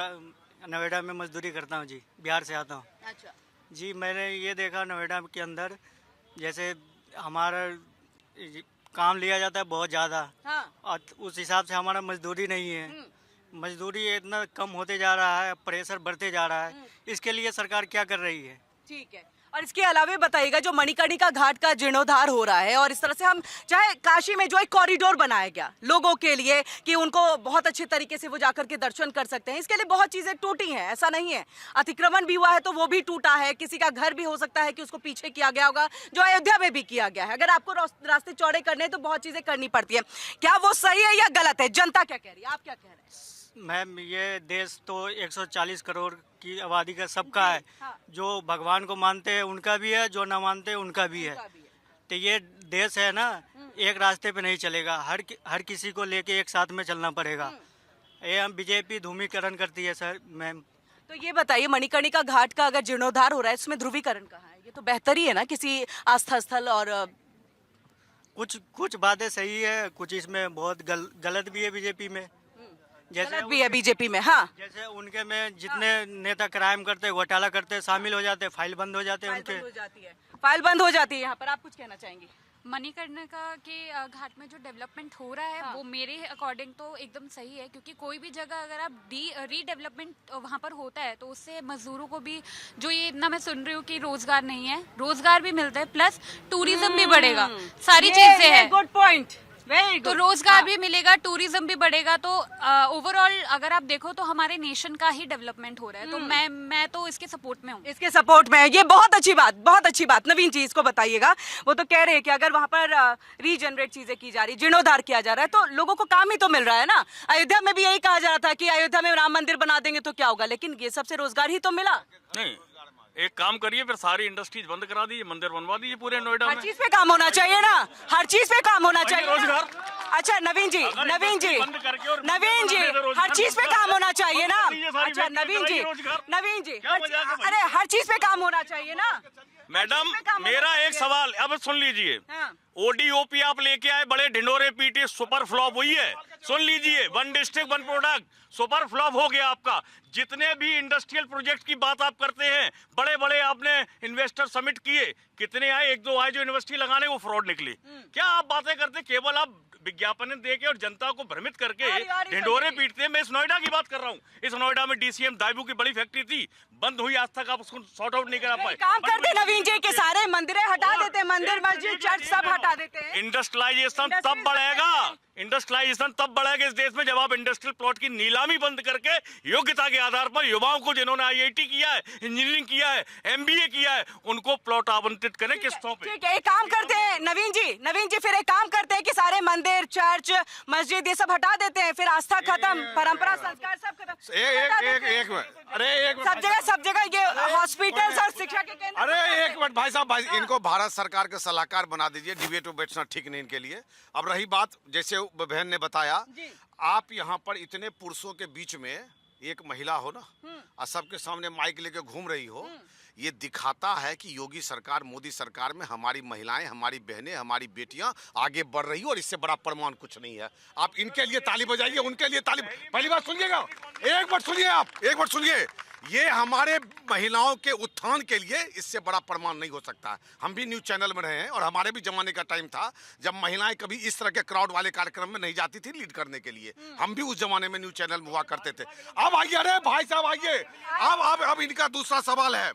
नोएडा में मजदूरी करता हूँ जी, बिहार से आता हूँ। अच्छा जी, मैंने ये देखा नोएडा के अंदर जैसे हमारा काम लिया जाता है बहुत ज़्यादा। हाँ। और उस हिसाब से हमारा मजदूरी नहीं है। मजदूरी इतना कम होते जा रहा है, प्रेशर बढ़ते जा रहा है। इसके लिए सरकार क्या कर रही है? ठीक है, और इसके अलावा बताइएगा, जो मणिकर्णिका घाट का जीर्णोद्धार हो रहा है और इस तरह से हम चाहे काशी में जो एक कॉरिडोर बनाया गया लोगों के लिए कि उनको बहुत अच्छे तरीके से वो जाकर के दर्शन कर सकते हैं, इसके लिए बहुत चीजें टूटी हैं, ऐसा नहीं है। अतिक्रमण भी हुआ है तो वो भी टूटा है, किसी का घर भी हो सकता है कि उसको पीछे किया गया होगा, जो अयोध्या में भी किया गया है। अगर आपको रास्ते चौड़े करने तो बहुत चीजें करनी पड़ती है। क्या वो सही है या गलत है? जनता क्या कह रही है, आप क्या कह रहे हैं? मैम, ये देश तो 140 करोड़ की आबादी का सबका है। हाँ। जो भगवान को मानते हैं उनका भी है, जो ना मानते हैं उनका भी है। तो ये देश है ना, एक रास्ते पे नहीं चलेगा, हर किसी को लेके एक साथ में चलना पड़ेगा। ये हम बीजेपी ध्रुवीकरण करती है सर मैम। तो ये बताइए, मणिकर्णिका घाट का अगर जीर्णोद्धार हो रहा है, इसमें ध्रुवीकरण कहाँ है? ये तो बेहतर ही है ना, किसी आस्था स्थल। और कुछ बातें सही है, कुछ इसमें बहुत गलत भी है बीजेपी में। गलत भी है बीजेपी में। हाँ, जैसे उनके में जितने नेता क्राइम करते, घोटाला करते, शामिल हो जाते, फाइल बंद हो जाते हैं उनके। फाइल बंद हो जाती है। यहाँ पर आप कुछ कहना चाहेंगी? मणिकर्णिका के घाट में जो डेवलपमेंट हो रहा है, वो मेरे अकॉर्डिंग तो एकदम सही है। क्योंकि कोई भी जगह अगर आप रीडेवलपमेंट वहाँ पर होता है तो उससे मजदूरों को भी, जो ये इतना मैं सुन रही हूँ कि रोजगार नहीं है, रोजगार भी मिलता है, प्लस टूरिज्म भी बढ़ेगा, सारी चीजें हैं। गुड पॉइंट, तो रोजगार भी मिलेगा, टूरिज्म भी बढ़ेगा। तो ओवरऑल अगर आप देखो तो हमारे नेशन का ही डेवलपमेंट हो रहा है। तो मैं तो इसके सपोर्ट में हूँ। इसके सपोर्ट में है, ये बहुत अच्छी बात, बहुत अच्छी बात। नवीन जी, इसको बताइएगा। वो तो कह रहे हैं कि अगर वहाँ पर रीजनरेट चीजें की जा रही, जीर्णोद्धार किया जा रहा है, तो लोगों को काम ही तो मिल रहा है ना। अयोध्या में भी यही कहा जा रहा था कि अयोध्या में राम मंदिर बना देंगे तो क्या होगा, लेकिन ये सबसे रोजगार ही तो मिला। नहीं, एक काम करिए, फिर सारी इंडस्ट्रीज बंद करा दीजिए, मंदिर बनवा दीजिए पूरे नोएडा में। हर चीज पे काम होना चाहिए ना, हर चीज पे काम होना चाहिए। रोजगार। अच्छा नवीन जी, नवीन जी, नवीन जी, हर चीज पे काम होना चाहिए ना। अच्छा नवीन जी, नवीन जी, अरे हर चीज पे काम होना चाहिए ना। मैडम मेरा एक सवाल अब सुन लीजिए। ओडीओपी आप लेके आए, बड़े ढिंडोरे पीटे, सुपर फ्लॉप हुई है। सुन लीजिए, one district one product super flop हो गया आपका। जितने भी इंडस्ट्रियल प्रोजेक्ट की बात आप करते हैं, बड़े बड़े आपने इन्वेस्टर समिट किए, कितने आए? एक दो आए जो इन्वेस्टी लगाने, वो फ्रॉड निकली। क्या आप बातें करते, केवल आप विज्ञापन दे के और जनता को भ्रमित करके ढिंडोरे पीटते हैं। मैं इस नोएडा की बात कर रहा हूँ। इस नोएडा में डीसीएम दाइबू की बड़ी फैक्ट्री थी, बंद हुई, आज तक आप उसको सॉर्ट आउट नहीं करा पाए। काम करते नवीन जी के सारे मंदिरें हटा देते हैं, मंदिर मस्जिद चर्च सब हटा देते हैं। इंडस्ट्रियलाइजेशन तब बढ़ेगा, इंडस्ट्रियलाइजेशन तब बढ़ेगा इस देश में जब आप इंडस्ट्रियल प्लॉट की नीलामी बंद करके योग्यता के आधार पर युवाओं को, जिन्होंने आईआईटी किया है, इंजीनियरिंग किया है, एमबीए किया है, उनको प्लॉट आवंटित करें किस्तों पे। ठीक है, एक काम करते हैं नवीन जी फिर एक काम करते हैं कि सारे मंदिर चर्च मस्जिद ये सब हटा देते हैं, फिर आस्था खत्म, परंपरा संस्कार सब खत्म। एक मिनट, सब जगह ये हॉस्पिटल और शिक्षा के केंद्र। अरे एक मिनट भाई साहब, भाई इनको भारत सरकार के सलाहकार बना दीजिए। डिबेट में बैठना ठीक नहीं इनके लिए। अब रही बात, जैसे बहन ने बताया, आप यहाँ पर इतने पुरुषों के बीच में एक महिला हो ना, और सबके सामने माइक लेके घूम रही हो, ये दिखाता है कि योगी सरकार, मोदी सरकार में हमारी महिलाएं, हमारी बहनें, हमारी बेटियां आगे बढ़ रही हो, और इससे बड़ा प्रमाण कुछ नहीं है। आप इनके लिए ताली बजाइए, उनके लिए ताली। पहली बात सुनिएगा, एक बार सुनिए, आप एक बार सुनिए। ये हमारे महिलाओं के उत्थान के लिए इससे बड़ा प्रमाण नहीं हो सकता। हम भी न्यूज चैनल में रहे हैं, और हमारे भी जमाने का टाइम था जब महिलाएं कभी इस तरह के क्राउड वाले कार्यक्रम में नहीं जाती थी लीड करने के लिए। हम भी उस जमाने में न्यूज चैनल में हुआ करते थे। अब आइए, अरे भाई साहब आइए। अब इनका दूसरा सवाल है,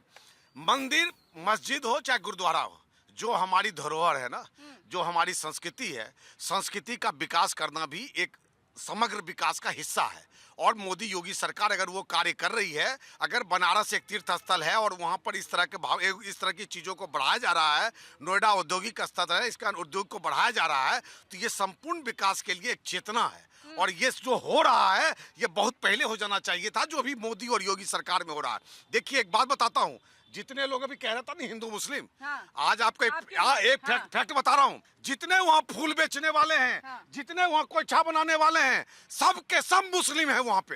मंदिर मस्जिद हो चाहे गुरुद्वारा हो, जो हमारी धरोहर है ना, जो हमारी संस्कृति है, संस्कृति का विकास करना भी एक समग्र विकास का हिस्सा है। और मोदी योगी सरकार अगर वो कार्य कर रही है, अगर बनारस एक तीर्थ स्थल है और वहाँ पर इस तरह के भाव, इस तरह की चीज़ों को बढ़ाया जा रहा है, नोएडा औद्योगिक स्थल है, इसका उद्योग को बढ़ाया जा रहा है, तो ये संपूर्ण विकास के लिए एक चेतना है। और ये जो हो रहा है, ये बहुत पहले हो जाना चाहिए था, जो अभी मोदी और योगी सरकार में हो रहा है। देखिए एक बात बताता हूँ, जितने लोग अभी कह रहा था नहीं हिंदू मुस्लिम, आज आपको एक फैक्ट बता रहा हूँ। जितने वहाँ फूल बेचने वाले हैं, जितने वहाँ कोयछा बनाने वाले हैं, सब के सब मुस्लिम हैं वहाँ पे।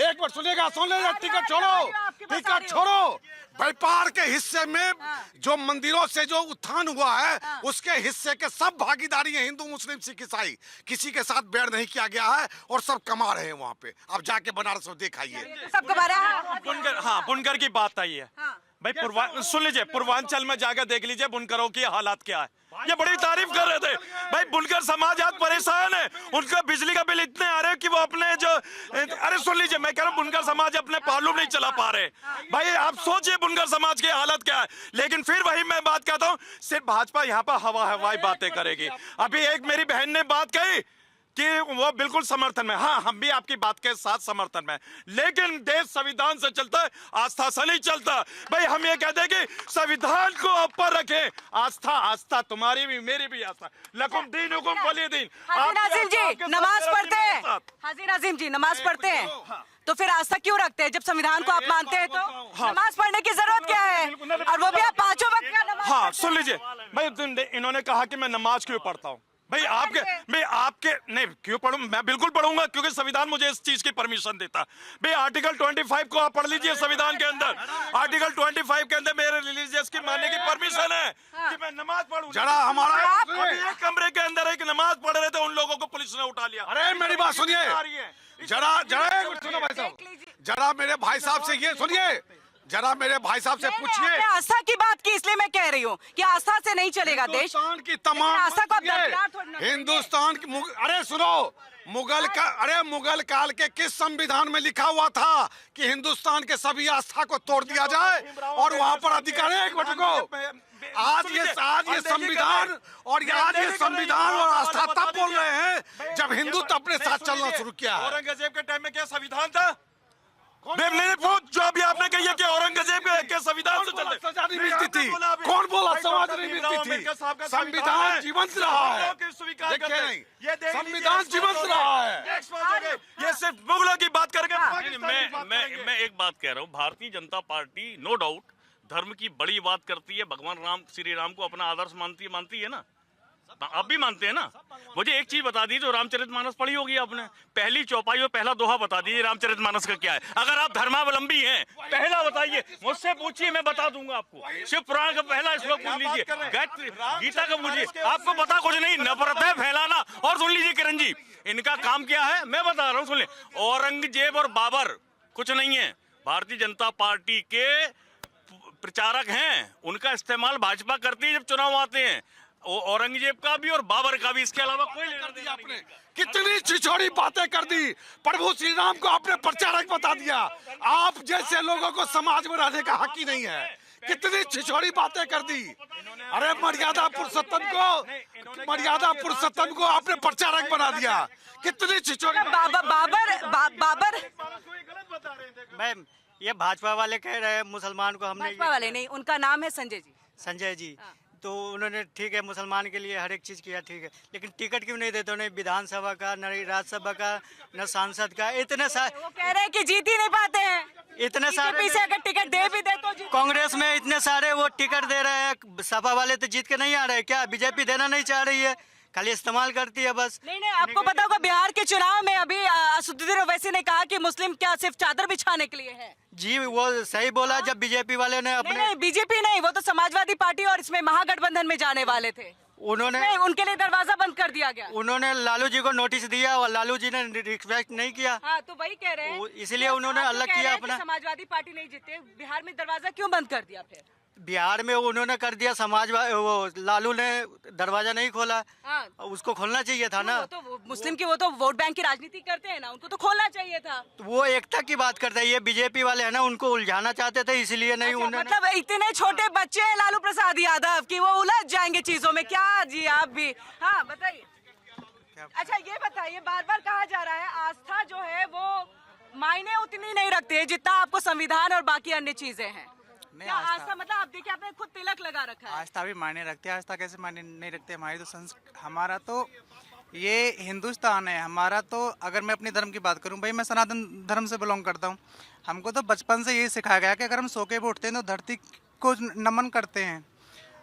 एक बार सुनिएगा, सुन ले, टिकट छोड़ो। व्यापार के हिस्से में जो मंदिरों से जो उत्थान हुआ है, उसके हिस्से के सब भागीदारी है, हिंदू मुस्लिम सिख ईसाई, किसी के साथ बैर नहीं किया गया है, और सब कमा रहे हैं वहाँ पे। आप जाके बनारस में दिखाइए, सब कमा रहा है। बुनकर, हाँ बुनकर की बात आई है भाई। सुन लीजिए, पूर्वांचल में जाकर देख लीजिए बुनकरों की हालात क्या है। ये बड़ी तारीफ कर रहे थे भाई। बुनकर समाज आज परेशान है, उनका बिजली का बिल इतने आ रहे हैं कि वो अपने जो, अरे सुन लीजिए, मैं कह रहा हूँ बुनकर समाज अपने पालू नहीं चला पा रहे भाई। आप सोचिए बुनकर समाज की हालत क्या है। लेकिन फिर वही मैं बात कहता हूँ, सिर्फ भाजपा यहाँ पर हवाई बातें करेगी। अभी एक मेरी बहन ने बात कही कि वो बिल्कुल समर्थन में, हाँ हम भी आपकी बात के साथ समर्थन में, लेकिन देश संविधान से चलता है, आस्था से नहीं चलता भाई। हम ये कहते हैं कि संविधान को ऊपर रखें, आस्था तुम्हारी भी मेरी भी आस्था, लकुम दीन हुकुम वली दीन। हाजी नाजिम जी नमाज पढ़ते हैं, हाजी नाजिम जी नमाज पढ़ते हैं, तो फिर आस्था क्यों रखते हैं जब संविधान को आप मानते हैं? तो नमाज पढ़ने की जरूरत क्या है, और वो भी आप 5 वक्त का नमाज। हाँ सुन लीजिए भाई, इन्होंने कहा कि मैं नमाज क्यों पढ़ता हूँ भाई। आपके नहीं क्यों पढ़ूं, मैं बिल्कुल पढ़ूंगा, क्योंकि संविधान मुझे इस चीज की परमिशन देता भाई। आर्टिकल 25 को आप पढ़ लीजिए संविधान के अंदर। आर्टिकल 25 के अंदर मेरे रिलीजियस की मानने की परमिशन है कि मैं नमाज पढ़ूं। जरा हमारा एक कमरे के अंदर एक नमाज पढ़ रहे थे, उन लोगों को पुलिस ने उठा लिया। अरे मेरी बात सुनिए, जरा सुनो भाई साहब, जरा मेरे भाई साहब से ये सुनिए, जरा मेरे भाई साहब से पूछिए। आस्था की बात की, इसलिए मैं कह रही हूँ कि आस्था से नहीं चलेगा देश। हिंदुस्तान की तमाम आस्था को बरकरार थोड़ी हिंदुस्तान की अरे सुनो, मुगल काल के किस संविधान में लिखा हुआ था कि हिंदुस्तान के सभी आस्था को तोड़ दिया जाए और वहाँ पर अधिकार? एक मिनट को, आज ये संविधान और आस्था तब बोल रहे हैं जब हिंदुत्व अपने साथ चलना शुरू किया है। औरंगजेब के टाइम में क्या संविधान था? जो अभी आपने कही है कि औरंगजेब के संविधान से चलते, सजा नहीं मिलती थी। कौन बोला समाज नहीं मिलती थी? संविधान जीवंत रहा है, संविधान जीवंत रहा है। ये सिर्फ मुगलों की बात करके। मैं एक बात कह रहा हूँ, Bharatiya Janata party no doubt धर्म की बड़ी बात करती है, भगवान राम श्री राम को अपना आदर्श मानती है ना। आप भी मानते हैं ना। मुझे एक चीज बता दीजिए, जो रामचरितमानस पढ़ी होगी आपने, पहली चौपाई और पहला दोहा बता दीजिए रामचरितमानस का क्या है। अगर आप धर्मावलंबी हैं, पहला बताइए, मुझसे पूछिए, मैं बता दूंगा आपको। शिव पुराण का पहला श्लोक पूछ लीजिए, गायत्री गीता का पूछिए, आपको पता कुछ नहीं, नफरत है फैलाना। और सुन लीजिए किरण जी, इनका काम क्या है मैं बता रहा हूँ, सुन ले। औरंगजेब और बाबर कुछ नहीं है, भारतीय जनता पार्टी के प्रचारक हैं, उनका इस्तेमाल भाजपा करती है जब चुनाव आते हैं। औरंगजेब का भी और बाबर का भी, इसके अलावा कोई लेना देना आपने कितनी छिछोड़ी बातें कर दी। प्रभु श्री राम को आपने प्रचारक बता दिया। आप जैसे लोगों को समाज में रहने का हक ही नहीं है। कितनी छिछोड़ी बातें कर दी। अरे मर्यादा पुरुषोत्तम को आपने प्रचारक बना दिया। कितनी छिछोड़ी बाबर मैम, ये भाजपा वाले कह रहे हैं मुसलमान को हमने, भाजपा वाले नहीं, उनका नाम है संजय जी। संजय जी, तो उन्होंने ठीक है मुसलमान के लिए हर एक चीज किया, ठीक है, लेकिन टिकट क्यों नहीं देते उन्हें? विधानसभा का, न राज्यसभा का, न सांसद का। इतने सारे वो कह रहे हैं कि जीत ही नहीं पाते हैं। इतने सारे बीजेपी से अगर टिकट दे भी दे तो जीत। कांग्रेस में इतने सारे वो टिकट दे रहे हैं, सपा वाले तो जीत के नहीं आ रहे। क्या बीजेपी देना नहीं चाह रही है, खाली इस्तेमाल करती है बस। नहीं, आपको पता होगा बिहार के चुनाव में अभी असदुद्दीन ओवैसी ने कहा कि मुस्लिम क्या सिर्फ चादर बिछाने के लिए है। जी वो सही बोला, जब बीजेपी वाले ने अपने नहीं, बीजेपी नहीं, वो तो समाजवादी पार्टी और इसमें महागठबंधन में जाने वाले थे। उन्होंने उनके लिए दरवाजा बंद कर दिया गया। उन्होंने लालू जी को नोटिस दिया और लालू जी ने रिक्वेस्ट नहीं किया। हाँ, तो वही कह रहे हैं, इसलिए उन्होंने अलग किया अपना। समाजवादी पार्टी नहीं जीते, बिहार में दरवाजा क्यों बंद कर दिया फिर? बिहार में उन्होंने कर दिया, वो लालू ने दरवाजा नहीं खोला। हाँ, उसको खोलना चाहिए था ना। वो मुस्लिम की वो तो वोट बैंक की राजनीति करते हैं ना, उनको तो खोलना चाहिए था। तो वो एकता की बात करते हैं, ये बीजेपी वाले है ना, उनको उलझाना चाहते थे, इसलिए नहीं। अच्छा, उन्होंने मतलब इतने छोटे बच्चे हैं लालू प्रसाद यादव कि वो उलझ जाएंगे चीजों में। क्या जी आप भी, हाँ बताइए। अच्छा ये बताइए, बार बार कहा जा रहा है आस्था जो है वो मायने उतनी नहीं रखती है जितना आपको संविधान और बाकी अन्य चीजें हैं। क्या आस्था मतलब आप देखिए, आपने खुद तिलक लगा रखा है। आस्था भी मायने रखती है। आस्था कैसे मायने नहीं रखते? हमारा तो ये हिंदुस्तान है हमारा। तो अगर मैं अपने धर्म की बात करूं, भाई मैं सनातन धर्म से बिलोंग करता हूं। हमको तो बचपन से यही सिखाया गया कि अगर हम सो के भी उठते हैं तो धरती को नमन करते हैं।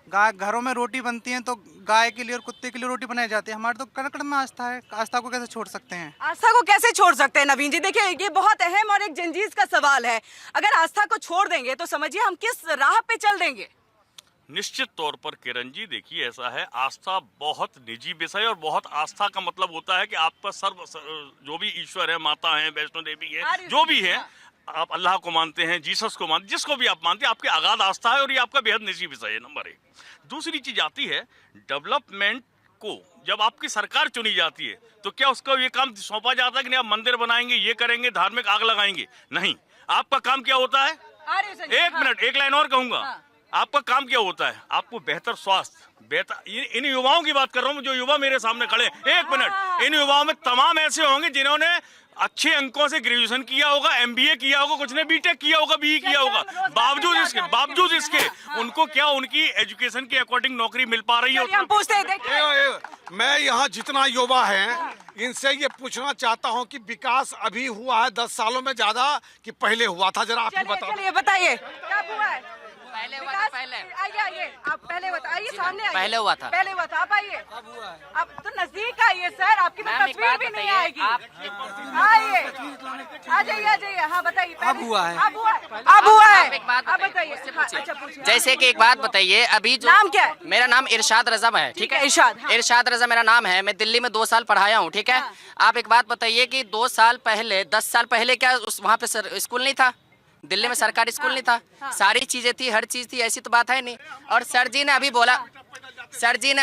गाय घरों में रोटी बनती है तो गाय के लिए और कुत्ते के लिए रोटी बनाई जाती है। हमारे तो कण कण में आस्था है, आस्था को कैसे छोड़ सकते हैं? आस्था को कैसे छोड़ सकते हैं नवीन जी? देखिए ये बहुत अहम और एक जंजीज का सवाल है। अगर आस्था को छोड़ देंगे तो समझिए हम किस राह पे चल देंगे। निश्चित तौर पर किरण जी, देखिए ऐसा है, आस्था बहुत निजी विषय और बहुत आस्था का मतलब होता है कि आपका सर्व जो भी ईश्वर है, माता है, वैष्णो देवी है, जो भी है, आप अल्लाह को मानते हैं, जीसस को मानते, जिसको भी आप मानते हैं, आपकी अगाध आस्था है और ये आपका बेहद निजी विषय है, नंबर 1। दूसरी चीज आती है डेवलपमेंट को। जब आपकी सरकार चुनी जाती है तो क्या उसको ये काम सौंपा जाता है कि नहीं आप मंदिर बनाएंगे, ये करेंगे, धार्मिक आग लगाएंगे? नहीं, आपका काम क्या होता है? एक मिनट, एक लाइन और कहूंगा। आपका काम क्या होता है? आपको बेहतर स्वास्थ्य, बेहतर, इन युवाओं की बात कर रहा हूँ जो युवा मेरे सामने खड़े। एक मिनट, इन युवाओं में तमाम ऐसे होंगे जिन्होंने अच्छे अंकों से ग्रेजुएशन किया होगा, एमबीए किया होगा, कुछ ने बीटेक किया होगा, बीई किया होगा, बावजूद इसके उनको क्या उनकी एजुकेशन के अकॉर्डिंग नौकरी मिल पा रही है? हम पूछते हैं, मैं यहाँ जितना युवा है इनसे ये पूछना चाहता हूँ कि विकास अभी हुआ है 10 सालों में ज्यादा कि पहले हुआ था? जरा आप ही बताओ। चलिए बताइए क्या हुआ है? पहले हुआ था। पहले आइए, आप पहले बताइए, सामने आइए। पहले हुआ था। पहले हुआ था, आप आइए। आप तो नजदीक आइए सर, आपकी तो तस्वीर भी नहीं आएगी। आइए, आ जाइए। हाँ बताइए। अब हुआ है। अब हुआ है। आप बताइए। अच्छा पूछिए। जैसे कि एक बात बताइए, अभी जो नाम क्या है? मेरा नाम इरशाद रजा है, ठीक है? इरशाद रजा मेरा नाम है। मैं दिल्ली में 2 साल पढ़ाया हूँ, ठीक है? आप एक बात बताइए कि 2 साल पहले, 10 साल पहले क्या वहाँ पे स्कूल नहीं था? दिल्ली में सरकारी स्कूल नहीं था? सारी चीजें थी, हर चीज थी, ऐसी तो बात है नहीं। और सर जी ने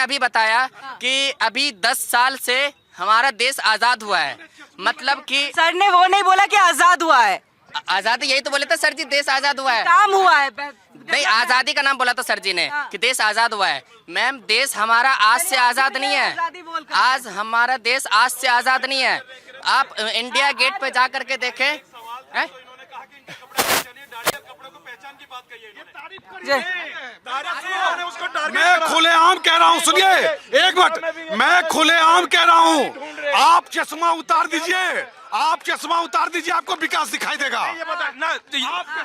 अभी बताया कि अभी 10 साल से हमारा देश आजाद हुआ है। मतलब कि सर ने वो नहीं बोला कि आजाद हुआ है। आजादी यही तो बोले थे सर जी, देश आजाद हुआ है। काम हुआ है नहीं, आजादी का नाम बोला था सर जी ने कि देश आजाद हुआ है। मैम, देश हमारा आज से आजाद नहीं है। आज हमारा देश आज से आजाद नहीं है। आप इंडिया गेट पे जा करके देखें। कपड़ों को पहचान की बात कही है मैं खुलेआम कह रहा हूँ, सुनिए एक मिनट, मैं खुलेआम कह रहा हूँ, आप चश्मा उतार दीजिए, आप चश्मा उतार दीजिए, आपको विकास दिखाई देगा।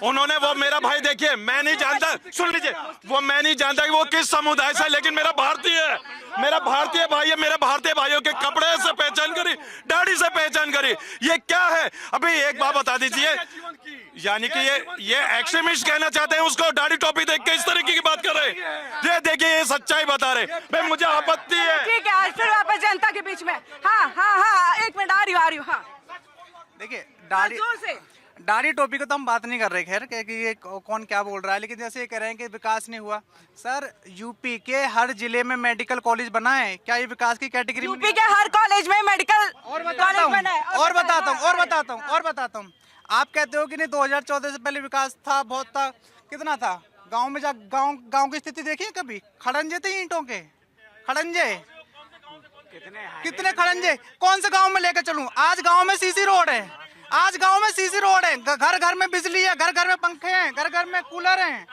उन्होंने वो मेरा भाई देखिए, मैं नहीं जानता, सुन लीजिए, वो मैं नहीं जानता कि वो किस समुदाय से है, लेकिन मेरा भारतीय है, मेरा भारतीय भाई है, मेरे भारतीय भाइयों के कपड़े से पहचान करी, दाढ़ी से पहचान करी, ये क्या है? अभी एक बात बता दीजिए, यानी कि ये एक्सट्रीमिस्ट कहना चाहते हैं उसको, दाढ़ी टोपी देख के इस तरीके की बात कर रहे हैं। ये देखिए, ये सच्चाई बता रहे, भाई मुझे आपत्ति है। ठीक है, आज फिर वापस जनता के बीच में। हाँ, एक मिनट, आ रही हूँ। हाँ, देखिए, जोर से। दाढ़ी टोपी को तो हम बात नहीं कर रहे, खैर कि ये कौन क्या बोल रहा है, लेकिन जैसे ये कह रहे हैं कि विकास नहीं हुआ। सर, यूपी के हर जिले में मेडिकल कॉलेज बना है, क्या ये विकास की कैटेगरी में? यूपी के हर कॉलेज में मेडिकल कॉलेज बना है। और बताता हूँ, आप कहते हो कि नहीं 2014 से पहले विकास था, बहुत था, कितना था? गांव में गांव की स्थिति देखिए कभी, खड़ंजे थे ईंटों के, खड़ंजे कितने खड़ंजे, कौन से गांव में लेकर चलूं? आज गांव में सीसी रोड है, घर घर में बिजली है, घर घर में पंखे हैं, घर घर में कूलर हैं।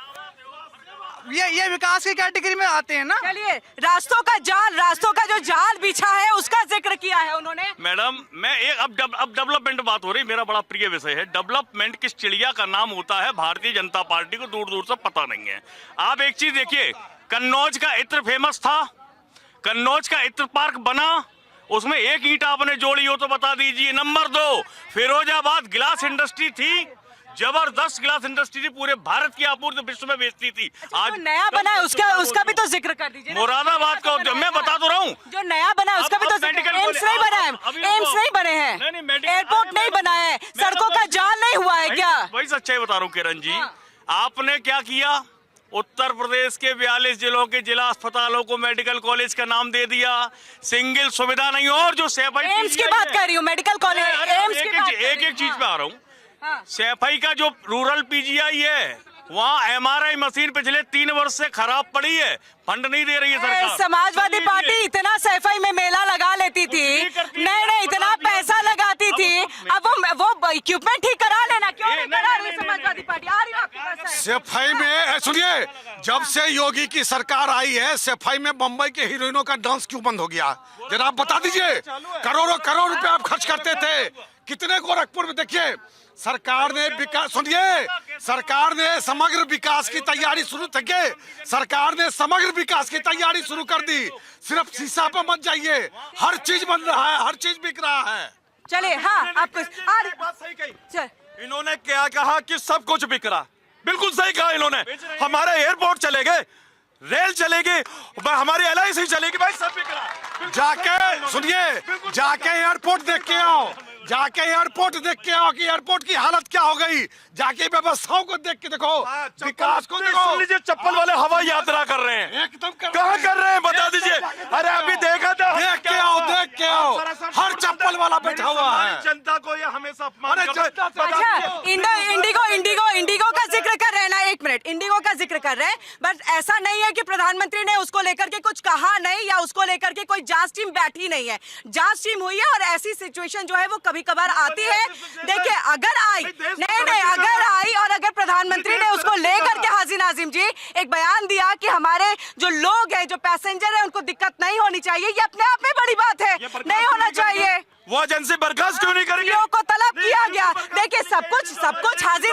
ये विकास की कैटेगरी में आते हैं ना। चलिए, रास्तों का जो जाल बिछा है उसका जिक्र किया है उन्होंने। मैडम, मैं एक अब डेवलपमेंट बात हो रही, मेरा बड़ा प्रिय विषय है। डेवलपमेंट किस चिड़िया का नाम होता है, भारतीय जनता पार्टी को दूर दूर से पता नहीं है। आप एक चीज देखिए, कन्नौज का इत्र फेमस था, कन्नौज का इत्र पार्क बना, उसमें एक ईंट आपने जोड़ी हो तो बता दीजिए। नंबर 2, फिरोजाबाद गिलास इंडस्ट्री थी, जबरदस्त गिलास इंडस्ट्री थी, पूरे भारत की आपूर्ति विश्व में बेचती थी। आज जो नया बना है उसका भी तो जिक्र कर दीजिए। मुरादाबाद का मैं बता तो रहा हूँ, जो नया बना है उसका भी तो जिक्र। एम्स नहीं बना है, एम्स नहीं बने हैं, एयरपोर्ट नहीं बना है, सड़कों का जाल नहीं हुआ है क्या? वही सच्चाई बता रहा हूँ किरण जी। आपने क्या किया, उत्तर प्रदेश के 42 जिलों के जिला अस्पतालों को मेडिकल कॉलेज का नाम दे दिया, सिंगल सुविधा नहीं। और जो एम्स की बात कर रही हूँ, मेडिकल कॉलेज, एम्स की बात, एक चीज पे आ रहा हूँ। सैफई का जो रूरल पीजीआई है, वहाँ एमआरआई मशीन पिछले 3 वर्ष से खराब पड़ी है, फंड नहीं दे रही है सरकार। समाजवादी पार्टी इतना सैफई में मेला लगा लेती थी, नहीं इतना पैसा लगाती थी, अब वो इक्विपमेंट ठीक करा लेना, क्यों नहीं करा रही समाजवादी पार्टी? आ रही है सफाई में, सुनिए, जब से योगी की सरकार आई है, सफाई में बम्बई के हीरोइनों का डांस क्यों बंद हो गया? जरा आप बता दीजिए। करोड़ों रुपए आप खर्च करते थे, कितने गोरखपुर में देखिए, सरकार ने विकास, सुनिए, सरकार ने समग्र विकास की तैयारी शुरू की, सरकार ने समग्र विकास की तैयारी शुरू कर दी। सिर्फ शीशा पे मत जाइए, हर चीज बन रहा है, हर चीज बिक रहा है। चलिए, हाँ, आपको बात सही कही। इन्होंने क्या कहा कि सब कुछ बिक रहा, बिल्कुल सही कहा इन्होंने। हमारे एयरपोर्ट चलेंगे, रेल चलेगी, हमारी LIC चलेगी, भाई सब बिक रहा। जाके सुनिए, जाके एयरपोर्ट देख के आओ, जाके एयरपोर्ट देख के आओ कि एयरपोर्ट की हालत क्या हो गई। जाके व्यवस्थाओं को देख के देखो, विकास को देखो। सुन लीजिए, चप्पल वाले हवाई यात्रा कर रहे हैं, एकदम कहाँ कर रहे हैं बता दीजिए। अरे अभी देखा था, देख के आओ, हर चप्पल वाला बैठा हुआ है। जनता को ये हमेशा अपमान अच्छा, इंडिगो का जिक्र कर रहे हैं ना, एक मिनट, इंडिगो का जिक्र कर रहे हैं, बट ऐसा नहीं है कि प्रधानमंत्री ने उसको लेकर के कुछ कहा नहीं, या उसको लेकर के कोई जांच टीम बैठी नहीं है। जांच टीम हुई है, और ऐसी सिचुएशन जो है वो कभी कभार आती है। देखिए, अगर आई और अगर प्रधानमंत्री ने उसको लेकर के हाजी नाजिम जी एक बयान दिया कि हमारे जो लोग हैं, जो पैसेंजर हैं, उनको दिक्कत नहीं होनी चाहिए, ये अपने आप में बड़ी बात है, नहीं होना चाहिए। वो एजेंसी बर्खास्त क्यों नहीं करेंगे? को तलब किया गया। देखिए, सब कुछ हाजी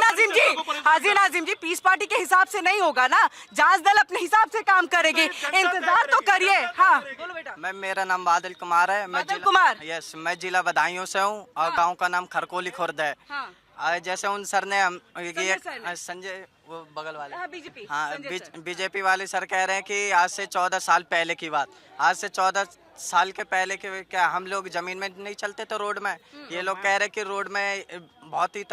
नाजिम जी पीस पार्टी के हिसाब से नहीं होगा ना, जांच दल अपने हिसाब से काम करेगी, इंतजार तो करिए। हाँ, बोलो बेटा। मेरा नाम बादल कुमार है। यस, मैं जिला बदायूं से हूँ, और गांव का नाम खरकोली खुर्द है। जैसे उन सर ने संजय, वो बगल वाले, बीजेपी वाले सर कह रहे हैं कि आज से 14 साल पहले की बात, आज से 14 साल के पहले के क्या हम लोग जमीन में नहीं चलते थे, रोड में। ये लोग कह रहे हैं कि रोड में बहुत ही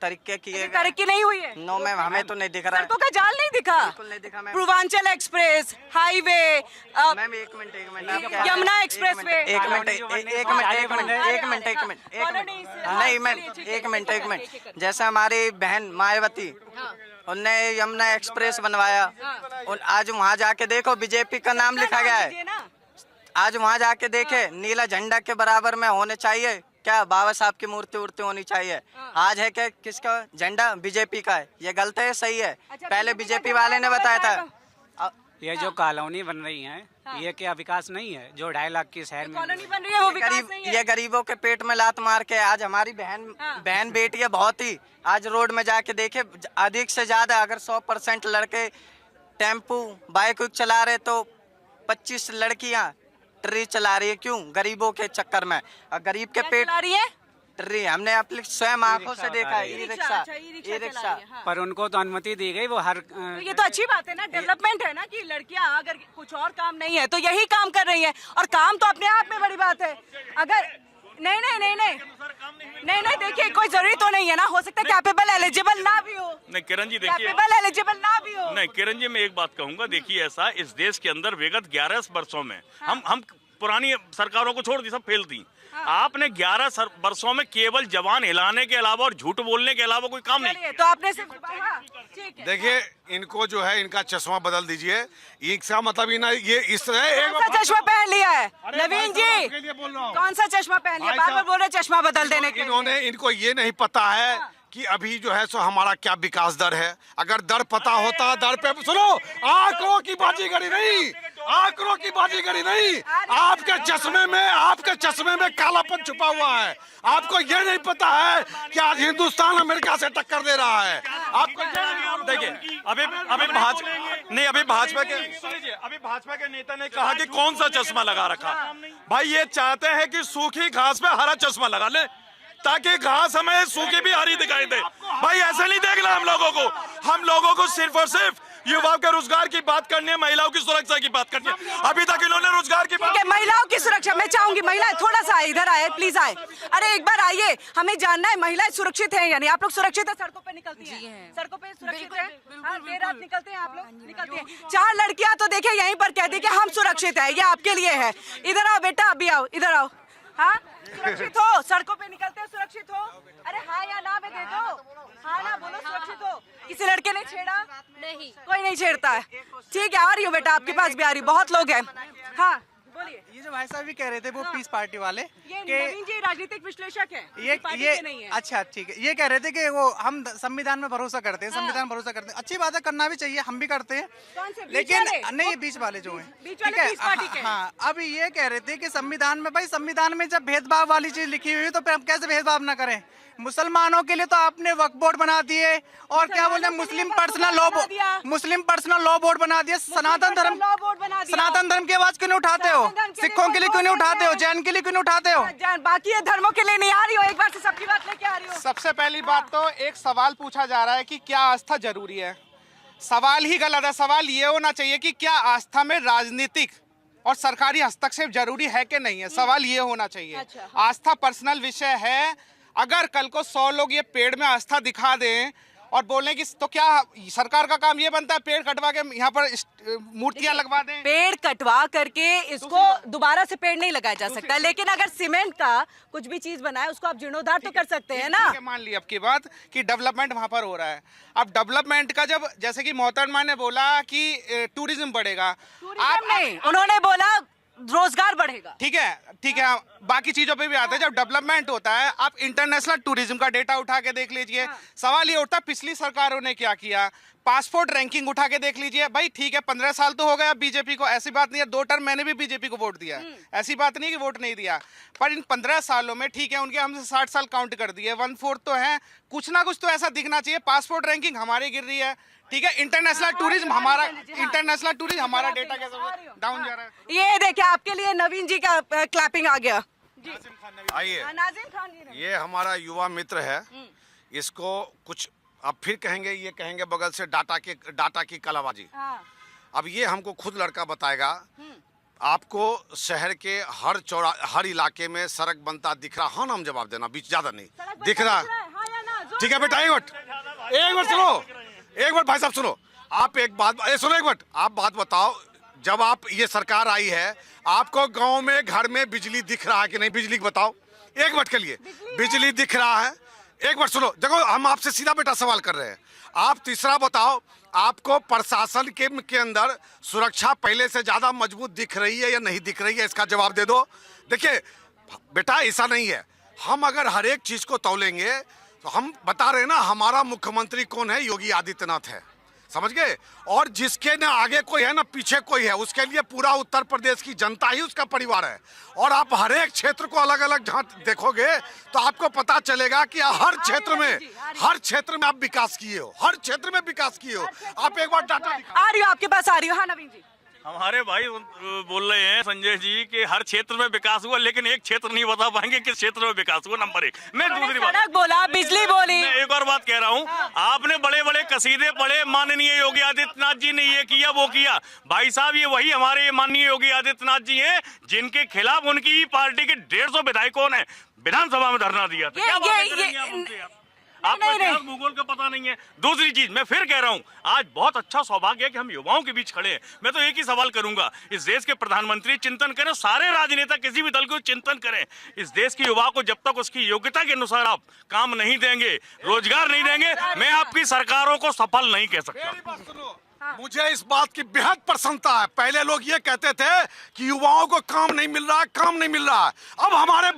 तरीके की तरक्की नहीं हुई है। नो मैम, हमें तो नहीं दिख रहा है, सड़कों का जाल नहीं दिखा, बिल्कुल नहीं दिखा ma'am. Purvanchal express, highway, ma'am एक मिनट, यमुना एक्सप्रेस वे, एक मिनट। जैसे हमारी बहन मायावती, उनने यमुना एक्सप्रेस बनवाया, आज वहाँ जाके देखो बीजेपी का नाम लिखा गया है। आज वहाँ जाके देखे, नीला झंडा के बराबर में होने चाहिए, क्या बाबा साहब की मूर्ति उर्ति होनी चाहिए। आज है क्या किसका झंडा? बीजेपी का है। ये गलत है सही है? पहले बीजेपी वाले ने बताया था। ये जो कॉलोनी बन रही है ये क्या विकास नहीं है? जो 2.5 लाख की शहर में कॉलोनी बन रही है वो विकास नहीं है। ये गरीबों के पेट में लात मार के आज हमारी बहन बेटी है बहुत ही। आज रोड में जाके देखे अधिक से ज्यादा अगर 100% लड़के टेम्पू बाइक चला रहे तो 25 लड़कियां ट्री चला रही है। क्यों? गरीबों के चक्कर में। और गरीब के पेट चला रही है ट्री हमने अपनी स्वयं आंखों से देखा है। ई रिक्शा पर उनको तो अनुमति दी गई वो हर तो ये तो अच्छी बात है ना, डेवलपमेंट है ना कि लड़कियां अगर कुछ और काम नहीं है तो यही काम कर रही हैं और काम तो अपने आप में बड़ी बात है। अगर नहीं देखिए कोई जरूरी तो नहीं है ना, हो सकता है कैपेबल एलिजिबल ना भी हो। नहीं किरण जी देखिए, कैपेबल एलिजिबल ना भी हो। नहीं किरण जी मैं एक बात कहूंगा, देखिए ऐसा इस देश के अंदर विगत 11 वर्षों में हम पुरानी सरकारों को छोड़ दी, सब फेल थी। आपने 11 वर्षों में केवल जवान हिलाने के अलावा और झूठ बोलने के अलावा कोई काम नहीं। तो आपने सिर्फ देखिए इनको जो है इनका चश्मा बदल दीजिए। इसका मतलब ये इस तरह कौन सा चश्मा पहन लिया है नवीन जी? कौन सा चश्मा पहन लिया? बार बार बोल रहे चश्मा बदल देने के। इनको ये नहीं पता है कि अभी जो है सो हमारा क्या विकास दर है। अगर दर पता होता, दर पे सुनो, आंकड़ों की बाजीगरी नहीं, आंकड़ों की बाजीगरी नहीं। आपके चश्मे में कालापन छुपा हुआ है। आपको ये नहीं पता है कि आज हिंदुस्तान अमेरिका से टक्कर दे रहा है। आपको देखिए अभी भाजपा के नेता ने कहा कि कौन सा चश्मा लगा रखा। भाई ये चाहते हैं कि सूखी घास पे हरा चश्मा लगा ले ताकि घास हमें सूखी भी हरी दिखाई दे। भाई ऐसे नहीं देखना हम लोगों को सिर्फ और सिर्फ युवाओं के रोजगार की बात करनी है, महिलाओं की सुरक्षा की बात करनी है। अभी तक इन्होंने रोजगार की बात। महिलाओं की सुरक्षा मैं चाहूंगी, महिलाएं थोड़ा सा इधर आए, प्लीज आए। अरे एक बार आइए, हमें जानना है महिलाएं सुरक्षित हैं यानी आप लोग सुरक्षित है? सड़कों पे निकलती हैं? सड़कों पे सुरक्षित है? हाँ, देर रात निकलते हैं आप लोग? निकलती हैं। 4 लड़कियां तो देखे यहीं पर कह दी कि हम सुरक्षित है, ये आपके लिए है। इधर आओ बेटा, अभी आओ, इधर आओ। हाँ सुरक्षित हो? सड़कों पे निकलते हो सुरक्षित हो? अरे हाँ या ना में दे दो, हाँ ना बोलो सुरक्षित हो। किसी लड़के ने छेड़ा? नहीं, कोई नहीं छेड़ता है। ठीक है, आ रही हो बेटा, आपके पास भी आ रही, बहुत लोग हैं। हाँ बोलिए। ये जो भाई साहब भी कह रहे थे वो पीस पार्टी वाले, ये नवीन जी राजनीतिक विश्लेषक हैं, ये नहीं है। अच्छा ठीक है, ये कह रहे थे कि वो हम संविधान में भरोसा करते हैं, संविधान भरोसा करते हैं। अच्छी बात है, करना भी चाहिए, हम भी करते हैं। लेकिन नहीं, ये बीच वाले जो हैं, ठीक है। हाँ, अब ये कह रहे थे कि संविधान में, भाई संविधान में जब भेदभाव वाली चीज लिखी हुई है तो फिर हम कैसे भेदभाव ना करें? मुसलमानों के लिए तो आपने वक्फ बोर्ड बना दिए और क्या बोलते हैं मुस्लिम पर्सनल लॉ बोर्ड बना दिया। सनातन धर्म की आवाज क्यों नहीं उठाते हो? सिखों के लिए क्यों नहीं उठाते हो? जैन के लिए क्यों नहीं उठाते हो? बाकी धर्मों के लिए नहीं आ रही हो, एक बार से सबकी बात लेके आ रही हो। सबसे पहली बात तो एक सवाल पूछा जा रहा है कि क्या आस्था जरूरी है। सवाल ही गलत है। सवाल ये होना चाहिए कि क्या आस्था में राजनीतिक और सरकारी हस्तक्षेप जरूरी है कि नहीं है। सवाल ये होना चाहिए। आस्था पर्सनल विषय है। अगर कल को 100 लोग ये पेड़ में आस्था दिखा दें और बोलने की, तो क्या सरकार का काम ये बनता है पेड़ कटवा के यहाँ पर मूर्तियां लगवा दें? पेड़ कटवा करके इसको दोबारा से पेड़ नहीं लगाया जा सकता, लेकिन अगर सीमेंट का कुछ भी चीज बनाए उसको आप जीर्णोद्धार तो कर सकते हैं ना। मान ली आपकी बात कि डेवलपमेंट वहाँ पर हो रहा है। अब डेवलपमेंट का जब, जैसे कि मोहतरमा ने बोला कि टूरिज्म बढ़ेगा, आप नहीं, उन्होंने बोला रोजगार बढ़ेगा। ठीक है, बाकी चीजों पे भी आते हैं। जब डेवलपमेंट होता है, आप इंटरनेशनल टूरिज्म का डेटा उठा के देख लीजिए। सवाल ये उठता है पिछली सरकारों ने क्या किया। पासपोर्ट रैंकिंग उठा के देख लीजिए। भाई ठीक है, 15 साल तो हो गया बीजेपी को, ऐसी बात नहीं है। 2 टर्म मैंने भी बीजेपी को वोट दिया, ऐसी बात नहीं कि वोट नहीं दिया। पर इन 15 सालों में ठीक है, उनके हमसे 60 साल काउंट कर दिए, 1/4 तो है। कुछ ना कुछ तो ऐसा दिखना चाहिए। पासपोर्ट रैंकिंग हमारी गिर रही है, ठीक है। इंटरनेशनल टूरिज्म हमारा डेटा कैसे डाउन जा रहा है। ये देखिए, आपके लिए नवीन जी का क्लैपिंग आ गया। आइए, ये हमारा युवा मित्र है। इसको कुछ अब फिर कहेंगे, ये कहेंगे बगल से डाटा की कलाबाजी। अब ये हमको खुद लड़का बताएगा। आपको शहर के हर इलाके में सड़क बनता दिख रहा? हाँ, नाम जवाब देना, बीच ज्यादा नहीं दिख रहा। ठीक है बेटा, एक मिनट सुनो, एक मिनट भाई साहब सुनो। आप एक बात सुनो, एक मिनट आप बात बताओ। जब आप ये सरकार आई है, आपको गांव में घर में बिजली दिख रहा है कि नहीं? बिजली बताओ, एक मिनट के लिए बिजली दिख रहा है? एक मिनट सुनो, देखो हम आपसे सीधा बेटा सवाल कर रहे हैं। आप तीसरा बताओ, आपको प्रशासन के अंदर सुरक्षा पहले से ज्यादा मजबूत दिख रही है या नहीं दिख रही है? इसका जवाब दे दो। देखिए बेटा, ऐसा नहीं है। हम अगर हर एक चीज को तौलेंगे तो हम बता रहे हैं ना, हमारा मुख्यमंत्री कौन है? योगी आदित्यनाथ है, समझ गए। और जिसके ना आगे कोई है ना पीछे कोई है, उसके लिए पूरा उत्तर प्रदेश की जनता ही उसका परिवार है। और आप हर एक क्षेत्र को अलग अलग जहाँ देखोगे तो आपको पता चलेगा कि हर क्षेत्र में आप विकास किए हो, हर क्षेत्र में विकास किए हो। आप एक बार डाटा आ रही हो, आपके पास आ रही हो। हाँ नवीन जी, हमारे भाई बोल रहे हैं संजय जी कि हर क्षेत्र में विकास हुआ, लेकिन एक क्षेत्र नहीं बता पाएंगे किस क्षेत्र में विकास हुआ। नंबर एक। मैं दूसरी बात, सड़क बोला, बिजली बोली, मैं एक और बात कह रहा हूँ। आपने बड़े बड़े कसीदे पढ़े, माननीय योगी आदित्यनाथ जी ने ये किया वो किया। भाई साहब, ये वही हमारे माननीय योगी आदित्यनाथ जी हैं जिनके खिलाफ उनकी पार्टी के 150 विधायकों ने विधानसभा में धरना दिया था। क्या बातें करेंगे आप उनसे यार? आपको इतिहास भूगोल का पता नहीं है। दूसरी चीज मैं फिर कह रहा हूं, आज बहुत अच्छा सौभाग्य है कि हम युवाओं के बीच खड़े हैं। मैं तो एक ही सवाल करूंगा, इस देश के प्रधानमंत्री चिंतन करें, सारे राजनेता किसी भी दल को चिंतन करें। इस देश के युवा को जब तक उसकी योग्यता के अनुसार आप काम नहीं देंगे, रोजगार नहीं देंगे, मैं आपकी सरकारों को सफल नहीं कह सकता। मुझे इस बात की बेहद प्रसन्नता है। पहले लोग ये कहते थे कि युवाओं को काम नहीं मिल रहा है, काम नहीं मिल रहा है। अब हमारे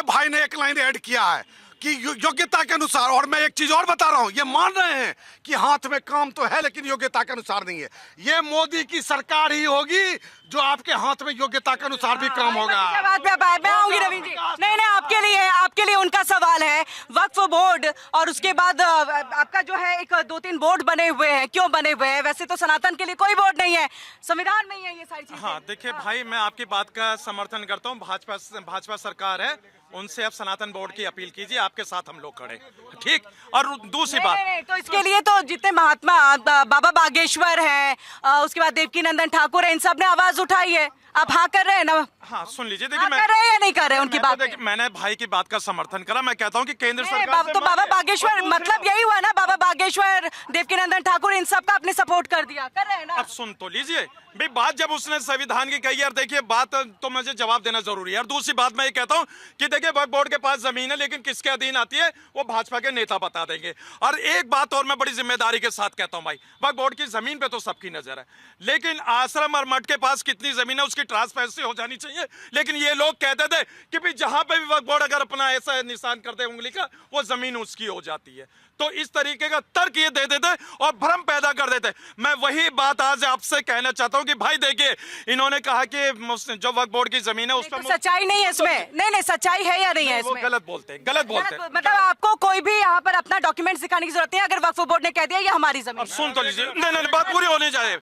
भाई ने एक लाइन ऐड किया है कि योग्यता के अनुसार। और मैं एक चीज और बता रहा हूं, ये मान रहे हैं कि हाथ में काम तो है लेकिन योग्यता के अनुसार नहीं है। ये मोदी की सरकार ही होगी जो आपके हाथ में योग्यता के अनुसार भी काम होगा। मैं आऊंगी नवीन जी। नहीं, आपके लिए उनका सवाल है वक्फ बोर्ड, और उसके बाद आपका जो है एक 2-3 बोर्ड बने हुए हैं, क्यों बने हुए हैं? वैसे तो सनातन के लिए कोई बोर्ड नहीं है, संविधान में ही है ये सारी चीजें। हाँ देखिए भाई, मैं आपकी बात का समर्थन करता हूँ। भाजपा सरकार है, उनसे आप सनातन बोर्ड की अपील कीजिए, आपके साथ हम लोग खड़े, ठीक। और दूसरी बात, तो इसके लिए तो जितने महात्मा बाबा बागेश्वर हैं, उसके बाद देवकी नंदन ठाकुर है, इन सब ने आवाज उठाई है। आप हाँ कर रहे हैं ना? हाँ सुन लीजिए, हाँ कर रहे हैं या नहीं कर रहे हैं उनकी बात? मैंने भाई की बात का समर्थन करा। मैं कहता हूँ कि केंद्र सरकार तो बाबा बागेश्वर, मतलब यही हुआ ना, बाबा बागेश्वर, देवकी नंदन ठाकुर, इन सब का आपने सपोर्ट कर दिया, कर रहे हैं ना? अब सुन तो लीजिए भाई, बात जब उसने संविधान की कही, यार देखिए बात तो मुझे जवाब देना जरूरी है। और दूसरी बात मैं ये कहता हूँ कि देखिए वक्फ बोर्ड के पास जमीन है, लेकिन किसके अधीन आती है वो भाजपा के नेता बता देंगे। और एक बात और मैं बड़ी जिम्मेदारी के साथ कहता हूँ भाई, वक्फ बोर्ड की जमीन पे तो सबकी नजर है, लेकिन आश्रम और मठ के पास कितनी जमीन है उसकी ट्रांसपेरेंसी हो जानी चाहिए। लेकिन ये लोग कहते थे कि भाई जहां पे भी वक्फ बोर्ड अगर अपना ऐसा निशान करते उंगली का, वो जमीन उसकी हो जाती है। तो इस तरीके का तर्क ये दे देते और भ्रम पैदा कर देते। मैं वही बात आज आपसे कहना चाहता हूं कि भाई देखिए, इन्होंने कहा कि जो वक्फ बोर्ड की जमीन है उसका तो सच्चाई नहीं है इसमें। नहीं, सच्चाई है या नहीं है इसमें? गलत बोलते हैं, गलत बोलते हैं। मतलब आपको कोई भी यहाँ पर अपना डॉक्यूमेंट दिखाने की जरूरत नहीं है, अगर वक्फ बोर्ड ने कह दिया ये हमारी जमीन। सुन तो लीजिए, नहीं बात पूरी होनी चाहिए।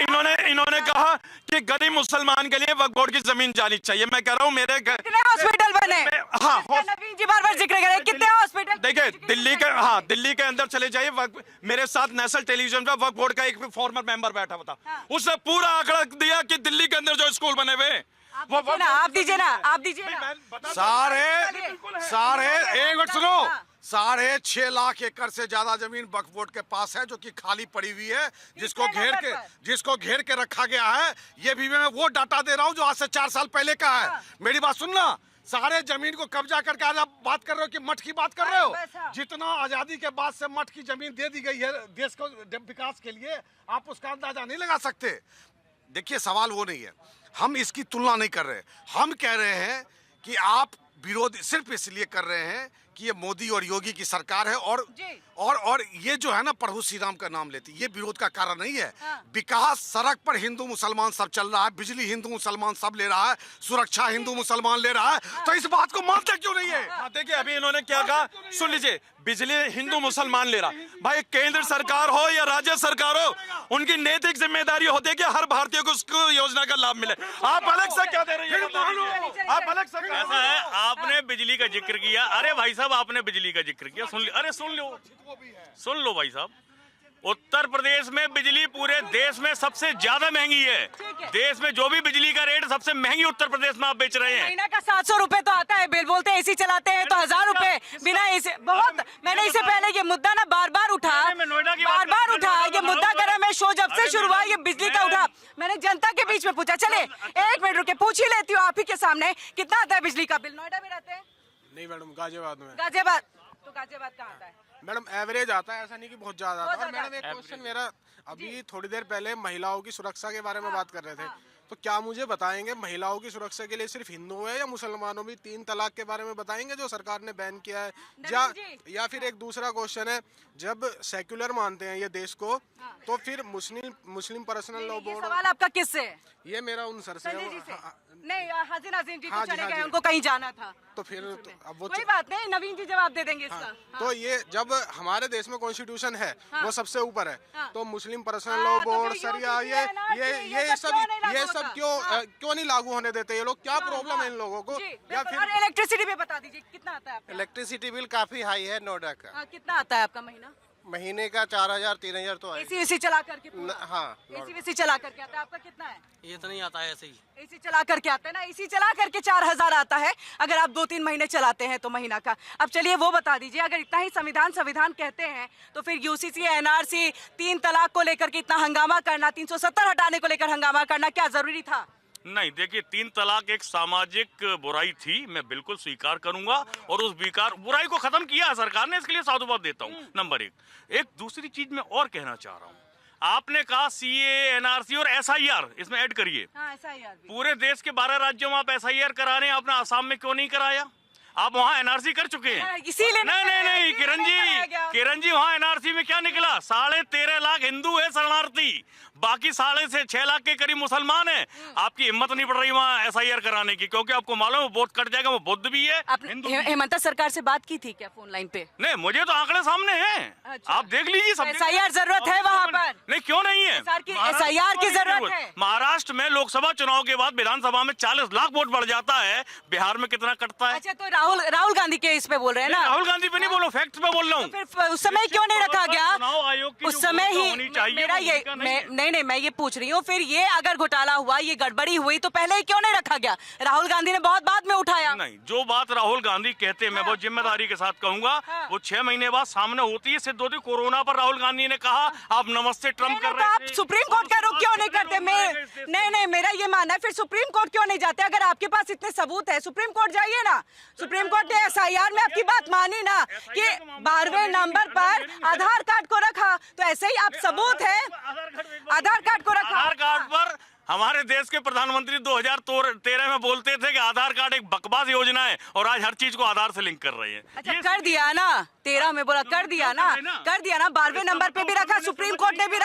इन्होंने कहा कि गरीब मुसलमान के लिए वक्फ बोर्ड की जमीन जानी चाहिए। मैं कह रहा हूँ मेरे कितने हॉस्पिटल बने? हाँ, नवीन जी बार-बार जिक्र करें, कितने हॉस्पिटल? देखिए दिल्ली के अंदर चले जाइए, मेरे साथ नेशनल टेलीविजन पे वक्फ बोर्ड का एक फॉर्मर मेंबर बैठा हुआ था, उसने पूरा आंकड़ा दिया कि दिल्ली के अंदर जो स्कूल बने हुए आप दीजिए ना। सारे एक मिनट सुनो, 6.5 लाख एकड़ से ज्यादा जमीन वक्फ बोर्ड के पास है जो कि खाली पड़ी हुई है, जिसको घेर के रखा गया है। ये भी मैं वो डाटा दे रहा हूँ जो आज से 4 साल पहले का है। मेरी बात सुनना, सारे जमीन को कब्जा करके आज आप बात कर रहे हो कि मठ की बात कर रहे हो। जितना आजादी के बाद से मठ की जमीन दे दी गई है देश को विकास के लिए, आप उसका अंदाजा नहीं लगा सकते। देखिए सवाल वो नहीं है, हम इसकी तुलना नहीं कर रहे। हम कह रहे हैं कि आप विरोध सिर्फ इसलिए कर रहे हैं कि ये मोदी और योगी की सरकार है, और ये जो है ना प्रभु श्री राम का नाम लेती, ये विरोध का कारण नहीं है। विकास सड़क पर हिंदू मुसलमान सब चल रहा है, बिजली हिंदू मुसलमान सब ले रहा है, सुरक्षा हिंदू मुसलमान ले रहा है, तो इस बात को मानते क्यों नहीं है? देखिए अभी इन्होंने क्या कहा, सुन लीजिए, बिजली हिंदू मुसलमान ले रहा। भाई केंद्र सरकार हो या राज्य सरकार हो, उनकी नैतिक जिम्मेदारी होती है कि हर भारतीय को उस योजना का लाभ मिले। आप अलग से क्या दे रहे हैं? आप अलग से ऐसा है, आपने बिजली का जिक्र किया। अरे भाई साहब, आपने बिजली का जिक्र किया, सुन लो भाई साहब, उत्तर प्रदेश में बिजली पूरे देश में सबसे ज्यादा महंगी है। देश में जो भी बिजली का रेट सबसे महंगी उत्तर प्रदेश में आप बेच रहे हैं। महीना का 700 रुपए तो आता है बिल, बोलते हैं एसी चलाते हैं तो 1000 रुपए बिना एसी। बहुत मैंने इससे पहले ये मुद्दा ना बार बार उठा, ये मुद्दा गर्म है, शो जब से शुरू हुआ ये बिजली का उठा। मैंने जनता के बीच में पूछा, चले 1 मिनट रुके, पूछ ही लेती हूँ आप ही के सामने, कितना आता है बिजली का बिल? नोएडा में रहते हैं? नहीं मैडम, गाजियाबाद में। गाजियाबाद तो गाजियाबाद कहाँ आता है? मैडम एवरेज आता है, ऐसा नहीं कि बहुत ज्यादा आता है। और मैडम एक क्वेश्चन मेरा, अभी थोड़ी देर पहले महिलाओं की सुरक्षा के बारे में बात कर रहे थे, तो क्या मुझे बताएंगे महिलाओं की सुरक्षा के लिए सिर्फ हिंदू है या मुसलमानों भी 3 तलाक के बारे में बताएंगे जो सरकार ने बैन किया है? या फिर एक दूसरा क्वेश्चन है, जब सेक्युलर मानते हैं ये देश को, तो फिर मुस्लिम पर्सनल लॉ बोर्ड। सवाल आपका किससे है? ये मेरा उन सर से है। नहीं, हाजी नाज़िम जी तो हाँ जी, चले हाँ गए, जी। उनको कहीं जाना था। तो फिर अब वो कोई बात नहीं, नवीन जी जवाब दे देंगे इसका। तो ये जब हमारे देश में कॉन्स्टिट्यूशन है वो सबसे ऊपर है, तो मुस्लिम पर्सनल लॉ तो बोर्ड, फिर सरिया, ये सब क्यों नहीं लागू होने देते ये लोग? क्या प्रॉब्लम है इन लोगों को? या फिर और इलेक्ट्रिसिटी भी बता दीजिए, कितना आता है आपका? इलेक्ट्रिसिटी बिल काफी हाई है नोएडा का। कितना आता है आपका महीना? महीने का 4000 3000 तो एसी चला करके? हाँ, एसी चला करके आता है। आपका कितना है? ये तो नहीं आता है ऐसे ही। एसी चला करके आता है ना, एसी चला करके 4000 आता है अगर आप 2-3 महीने चलाते हैं तो महीना का। अब चलिए वो बता दीजिए, अगर इतना ही संविधान कहते हैं तो फिर यूसीसी, एनआरसी, 3 तलाक को लेकर के इतना हंगामा करना, 370 हटाने को लेकर हंगामा करना क्या जरूरी था? नहीं, देखिए 3 तलाक एक सामाजिक बुराई थी, मैं बिल्कुल स्वीकार करूंगा, और उस बुराई को खत्म किया है सरकार ने, इसके लिए साधुवाद देता हूं। नंबर एक दूसरी चीज मैं और कहना चाह रहा हूं, आपने कहा सीए, एनआरसी और एसआईआर इसमें ऐड करिए। पूरे देश के 12 राज्यों में आप एसआईआर करा रहे हैं, आपने आसाम में क्यों नहीं कराया? आप वहाँ एनआरसी कर चुके हैं। इसीलिए नहीं किरण जी वहाँ एनआरसी में क्या निकला? 13.5 लाख हिंदू है शरणार्थी, बाकी 6.5 लाख के करीब मुसलमान हैं। आपकी हिम्मत नहीं पड़ रही वहाँ एसआईआर कराने की, क्योंकि आपको मालूम है वोट कट जाएगा, वो बुद्ध भी है, हिंदू भी है। हेमंत सरकार से बात की थी क्या फोन लाइन पे? नहीं, मुझे तो आंकड़े सामने हैं, आप देख लीजिए। सब एसआईआर जरूरत है वहाँ पर? नहीं, क्यों नहीं है? एसआईआर की जरूरत है। महाराष्ट्र में लोकसभा चुनाव के बाद विधानसभा में 40 लाख वोट बढ़ जाता है, बिहार में कितना कटता है? अच्छा, तो राहुल गांधी के इस पे बोल रहे हैं ना? राहुल गांधी पे नहीं बोल रहा, फैक्ट पे बोल रहा हूँ। फिर उस समय क्यों नहीं रखा गया? चुनाव आयोग की उस समय ही मेरा ये नहीं, मैं ये पूछ रही हूँ, फिर ये अगर घोटाला हुआ, ये गड़बड़ी हुई, तो पहले ही क्यों नहीं रखा गया? राहुल गांधी ने बहुत बाद में उठाया। नहीं, जो बात राहुल गांधी कहते हैं, मैं बहुत जिम्मेदारी के साथ कहूंगा, वो 6 महीने बाद सामने होती है। सिद्ध होती कोरोना पर राहुल गांधी ने कहा आप नमस्ते ट्रम्प कर रहे थे। आप सुप्रीम कोर्ट का रुख क्यों नहीं करते? नहीं, मेरा ये मानना है, फिर सुप्रीम कोर्ट क्यों नहीं जाते? अगर आपके पास इतने सबूत है, सुप्रीम कोर्ट जाइए ना। सुप्रीम कोर्ट ने एसआईआर में आपकी बात मानी ना कि 12वें नंबर पर आधार कार्ड को रखा, तो ऐसे ही आप सबूत है, आधार कार्ड को रखा। आधार कार्ड पर हमारे देश के प्रधानमंत्री 2013 में बोलते थे कि आधार कार्ड एक बकवास योजना है, और आज हर चीज को आधार से लिंक कर रही है। अच्छा, कर दिया ना, 13 में बोला कर दिया ना, 12वें नंबर पे भी रखा, सुप्रीम कोर्ट ने भी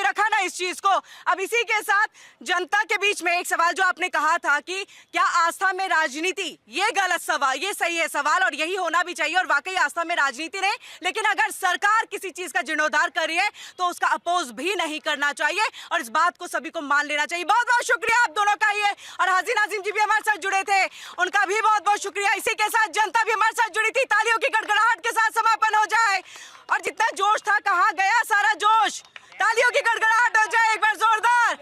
रखा ना इस चीज को। अब इसी के साथ जनता के बीच में एक सवाल जो आपने कहा था कि क्या आस्था में राजनीति, ये गलत सवाल, ये सही है सवाल, और यही होना भी चाहिए, और वाकई आस्था में राजनीति नहीं, लेकिन अगर सरकार किसी चीज का जीर्णोद्धार कर रही है तो उसका अपोज भी नहीं करना चाहिए, और इस बात को सभी को मान लेना चाहिए। बहुत बहुत शुक्रिया आप दोनों का। ये और हाजी नाज़िम जी भी हमारे साथ जुड़े थे, उनका भी बहुत बहुत शुक्रिया। इसी के साथ जनता भी हमारे साथ जुड़ी थी। तालियों की गड़गड़ाहट के साथ समापन हो जाए, और जितना जोश था, कहाँ गया सारा जोश? तालियों की गड़गड़ाहट हो जाए एक बार जोरदार।